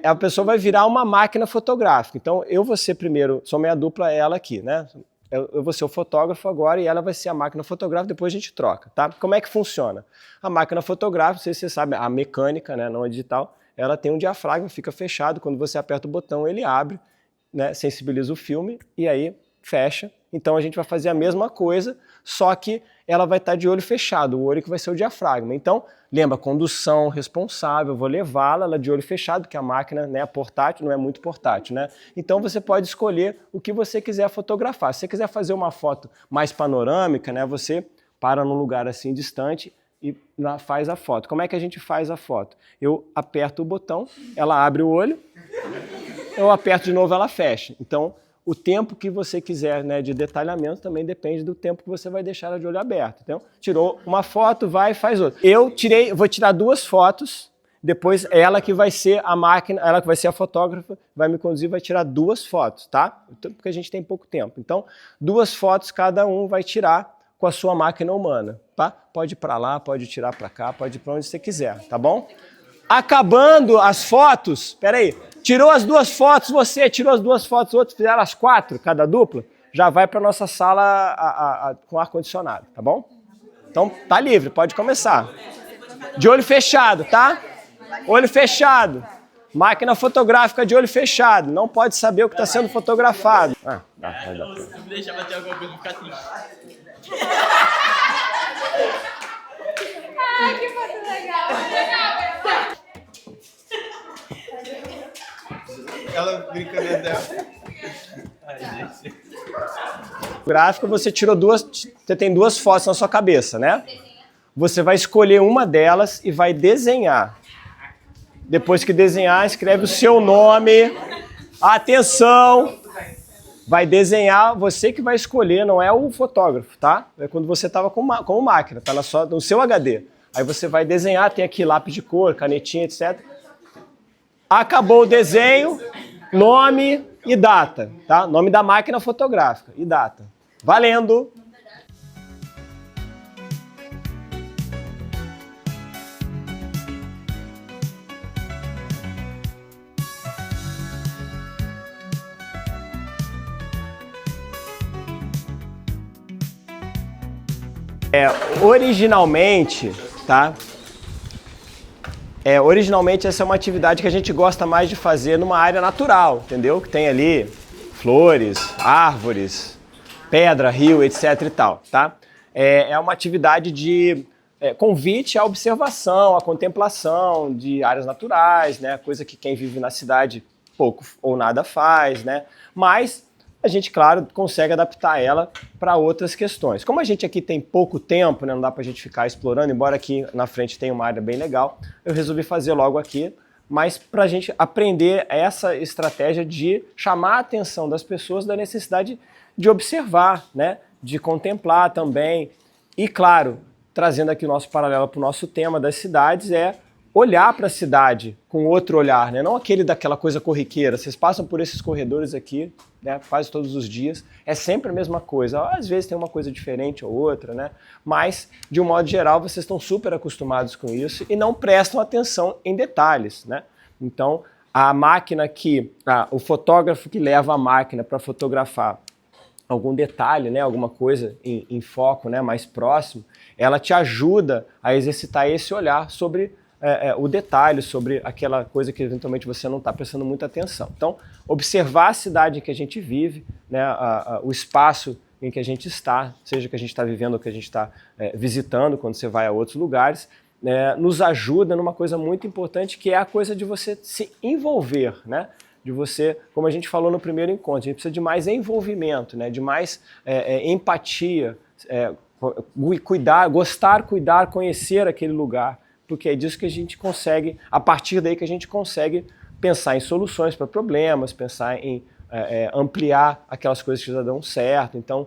S1: A pessoa vai virar uma máquina fotográfica. Então, eu vou ser primeiro, sou minha dupla, ela aqui, né? Eu vou ser o fotógrafo agora e ela vai ser a máquina fotográfica, depois a gente troca, tá? Como é que funciona? A máquina fotográfica, não sei se você sabe, a mecânica, né, não a digital, ela tem um diafragma, fica fechado, quando você aperta o botão ele abre, né, sensibiliza o filme e aí fecha. Então a gente vai fazer a mesma coisa, só que ela vai estar de olho fechado, o olho que vai ser o diafragma. Então, lembra, condução responsável, eu vou levá-la, ela de olho fechado, porque a máquina, né, portátil, não é muito portátil, né? Então você pode escolher o que você quiser fotografar. Se você quiser fazer uma foto mais panorâmica, né, você para num lugar assim distante e faz a foto. Como é que a gente faz a foto? Eu aperto o botão, ela abre o olho, eu aperto de novo, ela fecha. Então, o tempo que você quiser, né, de detalhamento também depende do tempo que você vai deixar ela de olho aberto. Então, tirou uma foto, vai e faz outra. Vou tirar 2 fotos, depois ela que vai ser a máquina, ela que vai ser a fotógrafa, vai me conduzir, vai tirar 2 fotos, tá? Porque a gente tem pouco tempo. Então, 2 fotos cada um vai tirar com a sua máquina humana, tá? Pode ir para lá, pode tirar para cá, pode ir para onde você quiser, tá bom? Acabando as fotos, peraí, tirou as 2 fotos, você tirou as 2 fotos, outros fizeram as 4, cada dupla, já vai para nossa sala com ar-condicionado, tá bom? Então tá livre, pode começar. De olho fechado, tá? Olho fechado. Máquina fotográfica de olho fechado, não pode saber o que está sendo fotografado. Vai dar pra...
S2: Deixa bater alguma coisa e ficar triste.
S3: Ai, que foto legal.
S2: Ela brincando dela.
S1: Gráfico, você tirou 2, você tem 2 fotos na sua cabeça, né? Você vai escolher uma delas e vai desenhar. Depois que desenhar, escreve o seu nome. Atenção! Vai desenhar, você que vai escolher, não é o fotógrafo, tá? É quando você estava com máquina, tá no seu HD. Aí você vai desenhar, tem aqui lápis de cor, canetinha, etc. Acabou o desenho, nome e data, tá? Nome da máquina fotográfica e data. Valendo! Originalmente, tá? Originalmente essa é uma atividade que a gente gosta mais de fazer numa área natural, entendeu? Que tem ali flores, árvores, pedra, rio, etc e tal, tá? É uma atividade de convite à observação, à contemplação de áreas naturais, né? Coisa que quem vive na cidade pouco ou nada faz, né? Mas a gente, claro, consegue adaptar ela para outras questões. Como a gente aqui tem pouco tempo, né, não dá para a gente ficar explorando, embora aqui na frente tenha uma área bem legal, eu resolvi fazer logo aqui, mas para a gente aprender essa estratégia de chamar a atenção das pessoas da necessidade de observar, né, de contemplar também. E, claro, trazendo aqui o nosso paralelo para o nosso tema das cidades, olhar para a cidade com outro olhar, né? Não aquele daquela coisa corriqueira. Vocês passam por esses corredores aqui, né, quase todos os dias, é sempre a mesma coisa. Às vezes tem uma coisa diferente ou outra, né? Mas, de um modo geral, vocês estão super acostumados com isso e não prestam atenção em detalhes, né? Então, a máquina o fotógrafo que leva a máquina para fotografar algum detalhe, né, alguma coisa em foco, né, mais próximo, ela te ajuda a exercitar esse olhar sobre o detalhe, sobre aquela coisa que eventualmente você não está prestando muita atenção. Então, observar a cidade em que a gente vive, né, o espaço em que a gente está, seja que a gente está vivendo ou que a gente está visitando quando você vai a outros lugares, nos ajuda numa coisa muito importante, que é a coisa de você se envolver, né? De você, como a gente falou no primeiro encontro, a gente precisa de mais envolvimento, né? De mais empatia, cuidar, conhecer aquele lugar, porque é disso que a gente consegue, a partir daí que a gente consegue pensar em soluções para problemas, pensar em ampliar aquelas coisas que já dão certo. Então,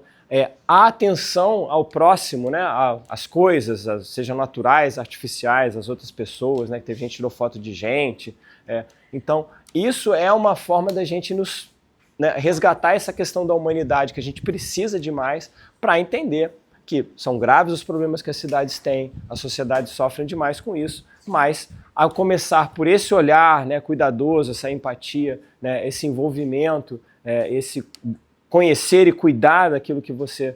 S1: a atenção ao próximo, né, às coisas, sejam naturais, artificiais, as outras pessoas, né, que teve gente que tirou foto de gente. Então, isso é uma forma da gente resgatar essa questão da humanidade que a gente precisa demais para entender que são graves os problemas que as cidades têm, as sociedades sofrem demais com isso, mas ao começar por esse olhar, né, cuidadoso, essa empatia, né, esse envolvimento, esse conhecer e cuidar daquilo que você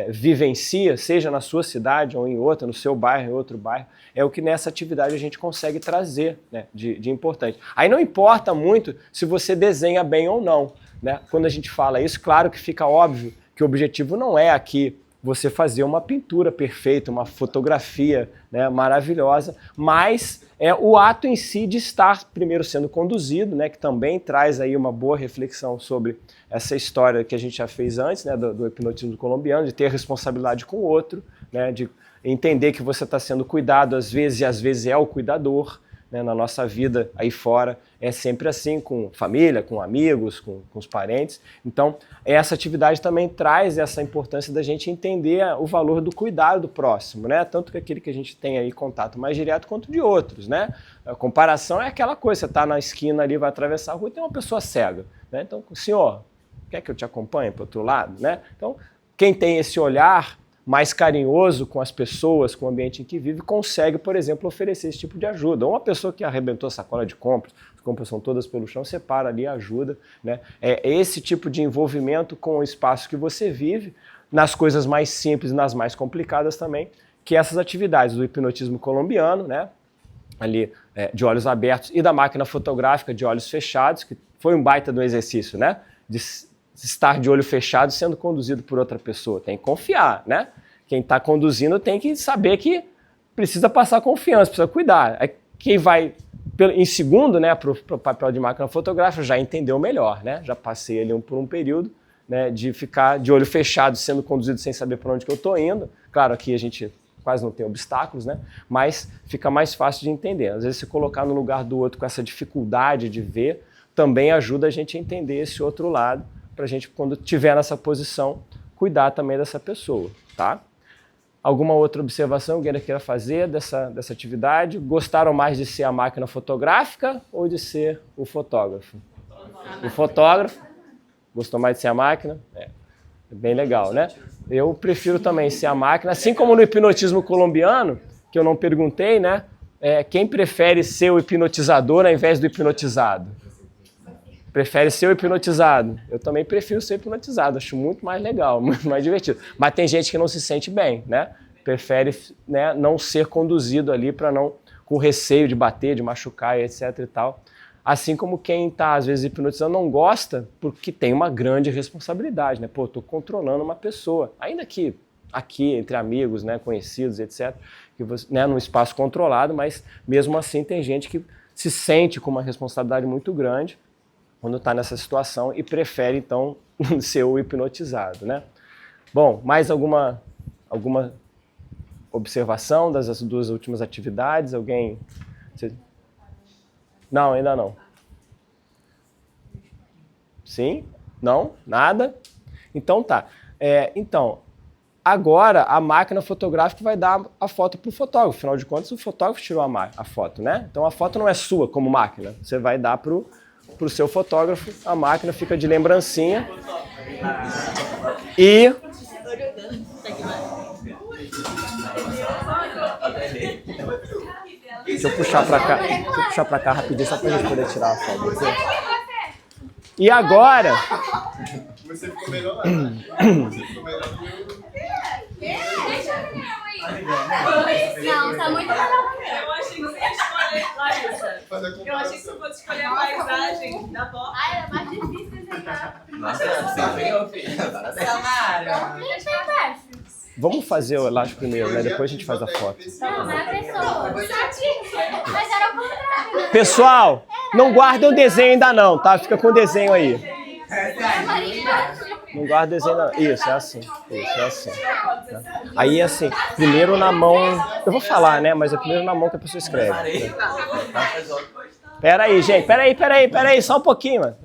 S1: vivencia, seja na sua cidade ou em outra, no seu bairro, em outro bairro, é o que nessa atividade a gente consegue trazer, né, de importante. Aí não importa muito se você desenha bem ou não, né? Quando a gente fala isso, claro que fica óbvio que o objetivo não é aqui você fazer uma pintura perfeita, uma fotografia, né, maravilhosa, mas é o ato em si de estar primeiro sendo conduzido, né, que também traz aí uma boa reflexão sobre essa história que a gente já fez antes, né, do hipnotismo colombiano, de ter responsabilidade com o outro, né, de entender que você está sendo cuidado às vezes e às vezes é o cuidador, né, na nossa vida aí fora é sempre assim, com família, com amigos, com os parentes. Então, essa atividade também traz essa importância da gente entender o valor do cuidado do próximo, né? Tanto que aquele que a gente tem aí contato mais direto quanto de outros, né? A comparação é aquela coisa, você está na esquina ali, vai atravessar a rua e tem uma pessoa cega, né? Então, senhor, quer que eu te acompanhe para o outro lado, né? Então, quem tem esse olhar mais carinhoso com as pessoas, com o ambiente em que vive, consegue, por exemplo, oferecer esse tipo de ajuda. Ou uma pessoa que arrebentou a sacola de compras, as compras são todas pelo chão, você para ali e ajuda, né? É esse tipo de envolvimento com o espaço que você vive, nas coisas mais simples e nas mais complicadas também, que essas atividades do hipnotismo colombiano, né? Ali de olhos abertos, e da máquina fotográfica de olhos fechados, que foi um baita do exercício, né? De estar de olho fechado sendo conduzido por outra pessoa. Tem que confiar, né? Quem está conduzindo tem que saber que precisa passar confiança, precisa cuidar. Aí quem vai em segundo, né, para o papel de máquina fotográfica já entendeu melhor, né? Já passei ali por um período, né, de ficar de olho fechado sendo conduzido sem saber para onde que eu estou indo. Claro, aqui a gente quase não tem obstáculos, né? Mas fica mais fácil de entender. Às vezes se colocar no lugar do outro com essa dificuldade de ver também ajuda a gente a entender esse outro lado, para a gente, quando estiver nessa posição, cuidar também dessa pessoa, tá? Alguma outra observação que alguém queira fazer dessa atividade? Gostaram mais de ser a máquina fotográfica ou de ser o fotógrafo? O fotógrafo? Gostou mais de ser a máquina? É bem legal, né? Eu prefiro também ser a máquina, assim como no hipnotismo colombiano, que eu não perguntei, né? Quem prefere ser o hipnotizador ao invés do hipnotizado? Prefere ser o hipnotizado? Eu também prefiro ser hipnotizado, acho muito mais legal, muito mais divertido. Mas tem gente que não se sente bem, né? Prefere, né, não ser conduzido ali para não, com receio de bater, de machucar, etc e tal. Assim como quem está, às vezes, hipnotizando não gosta porque tem uma grande responsabilidade, né? Pô, estou controlando uma pessoa, ainda que aqui, entre amigos, né, conhecidos, etc, que você, né, num espaço controlado, mas mesmo assim tem gente que se sente com uma responsabilidade muito grande quando está nessa situação e prefere, então, ser o hipnotizado, né? Bom, mais alguma observação das duas últimas atividades? Alguém? Não, ainda não. Sim? Não? Nada? Então tá. Então, agora a máquina fotográfica vai dar a foto para o fotógrafo. Afinal de contas, o fotógrafo tirou a foto, né? Então a foto não é sua como máquina. Você vai dar para o seu fotógrafo, a máquina fica de lembrancinha. E... Deixa eu puxar pra cá rapidinho, só pra gente poder tirar a foto. E agora...
S2: Você ficou melhor lá. Você ficou melhor
S6: Não, tá muito legal.
S4: Eu achei que você ia escolher, Larissa. Eu achei que você fosse escolher a paisagem da porta.
S6: Ai, é mais difícil desenhar.
S2: Nossa, você veio, filho. Samara.
S1: Vamos fazer o elástico primeiro, né? Depois a gente faz a foto.
S6: Não, é a pessoa. Mas era o contrário, né?
S1: Pessoal, não guardem o desenho ainda não, tá? Fica com o desenho aí. Não guarda o desenho ainda não. Isso, é assim. Isso, é assim. Tá? Aí, assim, primeiro na mão... Eu vou falar, né? Mas é primeiro na mão que a pessoa escreve. Peraí, gente. Peraí. Só um pouquinho, mano.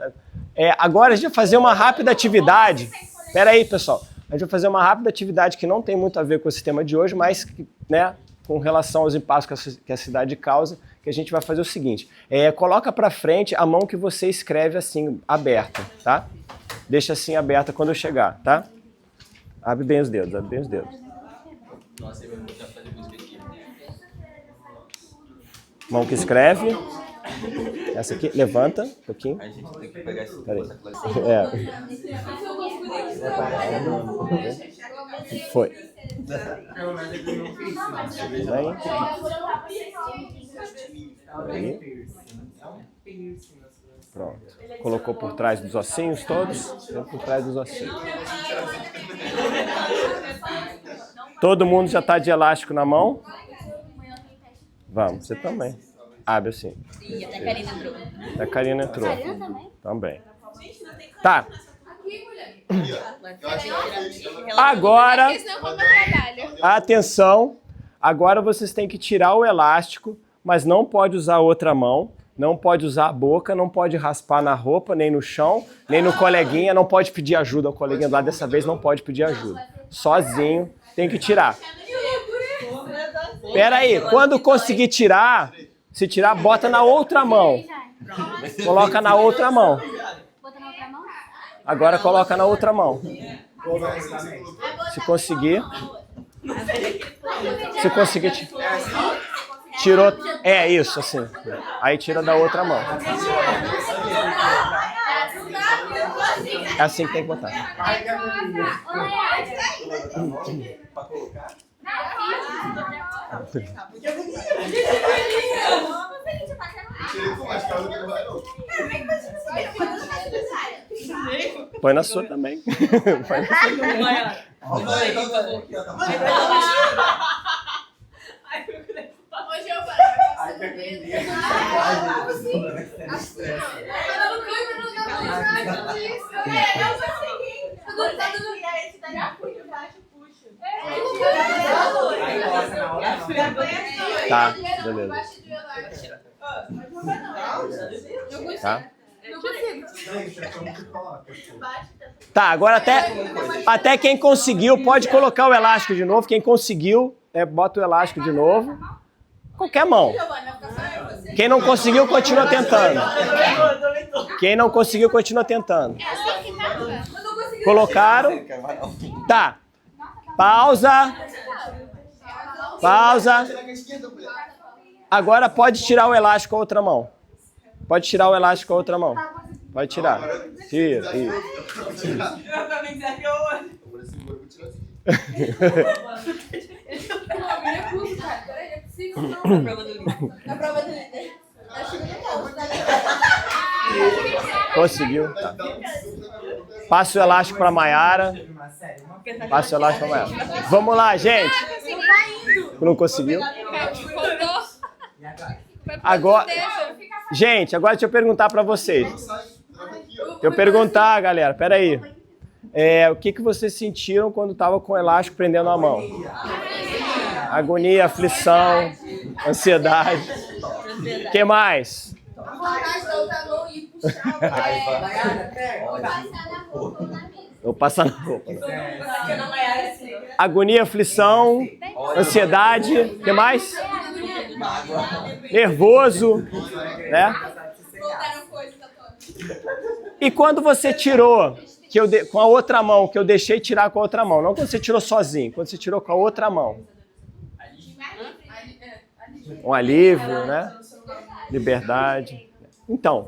S1: Agora a gente vai fazer uma rápida atividade. Peraí, pessoal. A gente vai fazer uma rápida atividade que não tem muito a ver com o sistema de hoje, mas, né, com relação aos impactos que a cidade causa, que a gente vai fazer o seguinte, coloca para frente a mão que você escreve assim, aberta, tá? Deixa assim aberta quando eu chegar, tá? Abre bem os dedos, abre bem os dedos.
S2: Nossa, eu vou fazer música aqui.
S1: Mão que escreve. Essa aqui, levanta um pouquinho.
S2: A gente tem que pegar esse...
S1: Peraí. Foi. Bem. Aí. Pronto. Colocou por trás dos ossinhos todos? Por trás dos ossinhos. Todo mundo já está de elástico na mão? Vamos, você também. Abre assim.
S4: Ih, até a Karina entrou.
S1: A Karina entrou. Também. Tá. Agora, atenção. Agora vocês têm que tirar o elástico, mas não pode usar a outra mão. Não pode usar a boca, não pode raspar na roupa, nem no chão, nem no coleguinha. Não pode pedir ajuda ao coleguinha lá. Dessa vez não pode pedir ajuda. Sozinho, tem que tirar. Pera aí, quando conseguir tirar, se tirar, bota na outra mão. Coloca na outra mão. Agora coloca na outra mão. Se conseguir. Se conseguir. Tirou. É isso, assim. Aí tira da outra mão. É assim que tem que botar. Põe na sua também. Põe na sua também.
S6: Hoje eu
S1: Tá, beleza. Tá? Tá, agora até quem conseguiu pode colocar o elástico de novo. Quem conseguiu, bota o elástico de novo. Qualquer mão. Quem não conseguiu, continua tentando. Quem não conseguiu, continua tentando. Colocaram. Tá. Pausa. Pausa. Agora pode tirar o elástico com a outra mão. Pode tirar o elástico com a outra mão. Pode tirar. Tira. Conseguiu. Tá. Passa o elástico para Maiara. Passa o elástico para Maiara. Vamos lá, gente. Não conseguiu? Agora, gente, agora deixa eu perguntar para vocês. Deixa eu perguntar, galera. Pera aí. O que vocês sentiram quando estava com o elástico prendendo a mão? Agonia, aflição, ansiedade. O que mais? Vou passar na roupa. Agonia, aflição, ansiedade. O que mais? Nervoso, né? E quando você tirou com a outra mão, que eu deixei tirar com a outra mão, não quando você tirou sozinho, quando você tirou com a outra mão. Um alívio, né? Liberdade. Então,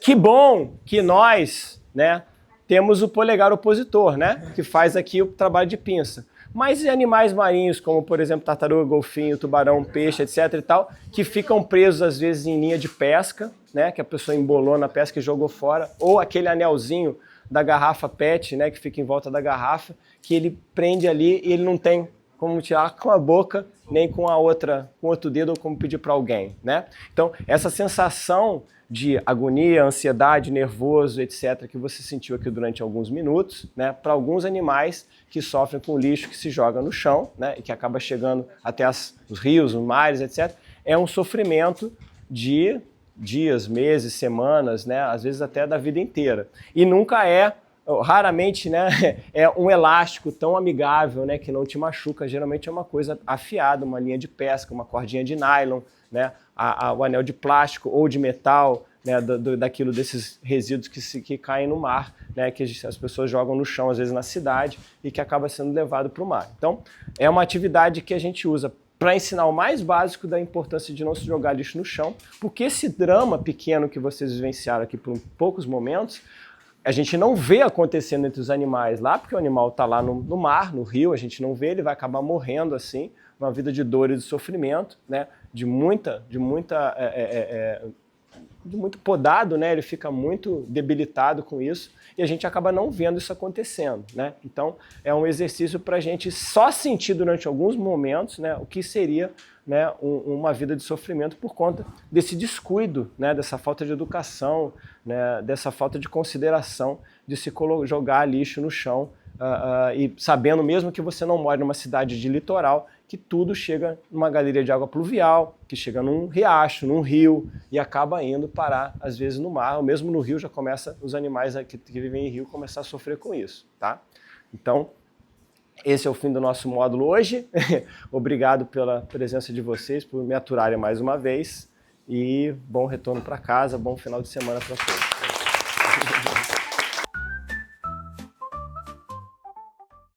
S1: que bom que nós, né, temos o polegar opositor, né, que faz aqui o trabalho de pinça. Mas e animais marinhos, como por exemplo tartaruga, golfinho, tubarão, peixe, etc e tal, que ficam presos às vezes em linha de pesca, né, que a pessoa embolou na pesca e jogou fora, ou aquele anelzinho da garrafa PET, né, que fica em volta da garrafa, que ele prende ali e ele não tem como tirar com a boca, nem com a outra, com outro dedo, ou como pedir para alguém, né? Então, essa sensação de agonia, ansiedade, nervoso, etc., que você sentiu aqui durante alguns minutos, né? Para alguns animais que sofrem com lixo que se joga no chão, né? E que acaba chegando até os rios, os mares, etc., é um sofrimento de dias, meses, semanas, né? Às vezes até da vida inteira. E nunca é raramente, né, é um elástico tão amigável, né, que não te machuca. Geralmente é uma coisa afiada, uma linha de pesca, uma cordinha de nylon, né, o anel de plástico ou de metal, né, desses resíduos que caem no mar, né, que as pessoas jogam no chão, às vezes na cidade, e que acaba sendo levado para o mar. Então, é uma atividade que a gente usa para ensinar o mais básico da importância de não se jogar lixo no chão, porque esse drama pequeno que vocês vivenciaram aqui por poucos momentos, a gente não vê acontecendo entre os animais lá, porque o animal está lá no mar, no rio, a gente não vê, ele vai acabar morrendo assim, uma vida de dor e de sofrimento, né, de muito podado, né? Ele fica muito debilitado com isso e a gente acaba não vendo isso acontecendo, né? Então é um exercício para a gente só sentir durante alguns momentos, né, o que seria, né, uma vida de sofrimento por conta desse descuido, né, dessa falta de educação, né, dessa falta de consideração de se jogar lixo no chão e sabendo mesmo que você não mora numa cidade de litoral, que tudo chega numa galeria de água pluvial, que chega num riacho, num rio e acaba indo parar às vezes no mar, ou mesmo no rio já começa os animais que vivem em rio começar a sofrer com isso, tá? Então, esse é o fim do nosso módulo hoje. Obrigado pela presença de vocês, por me aturarem mais uma vez e bom retorno para casa, bom final de semana para todos.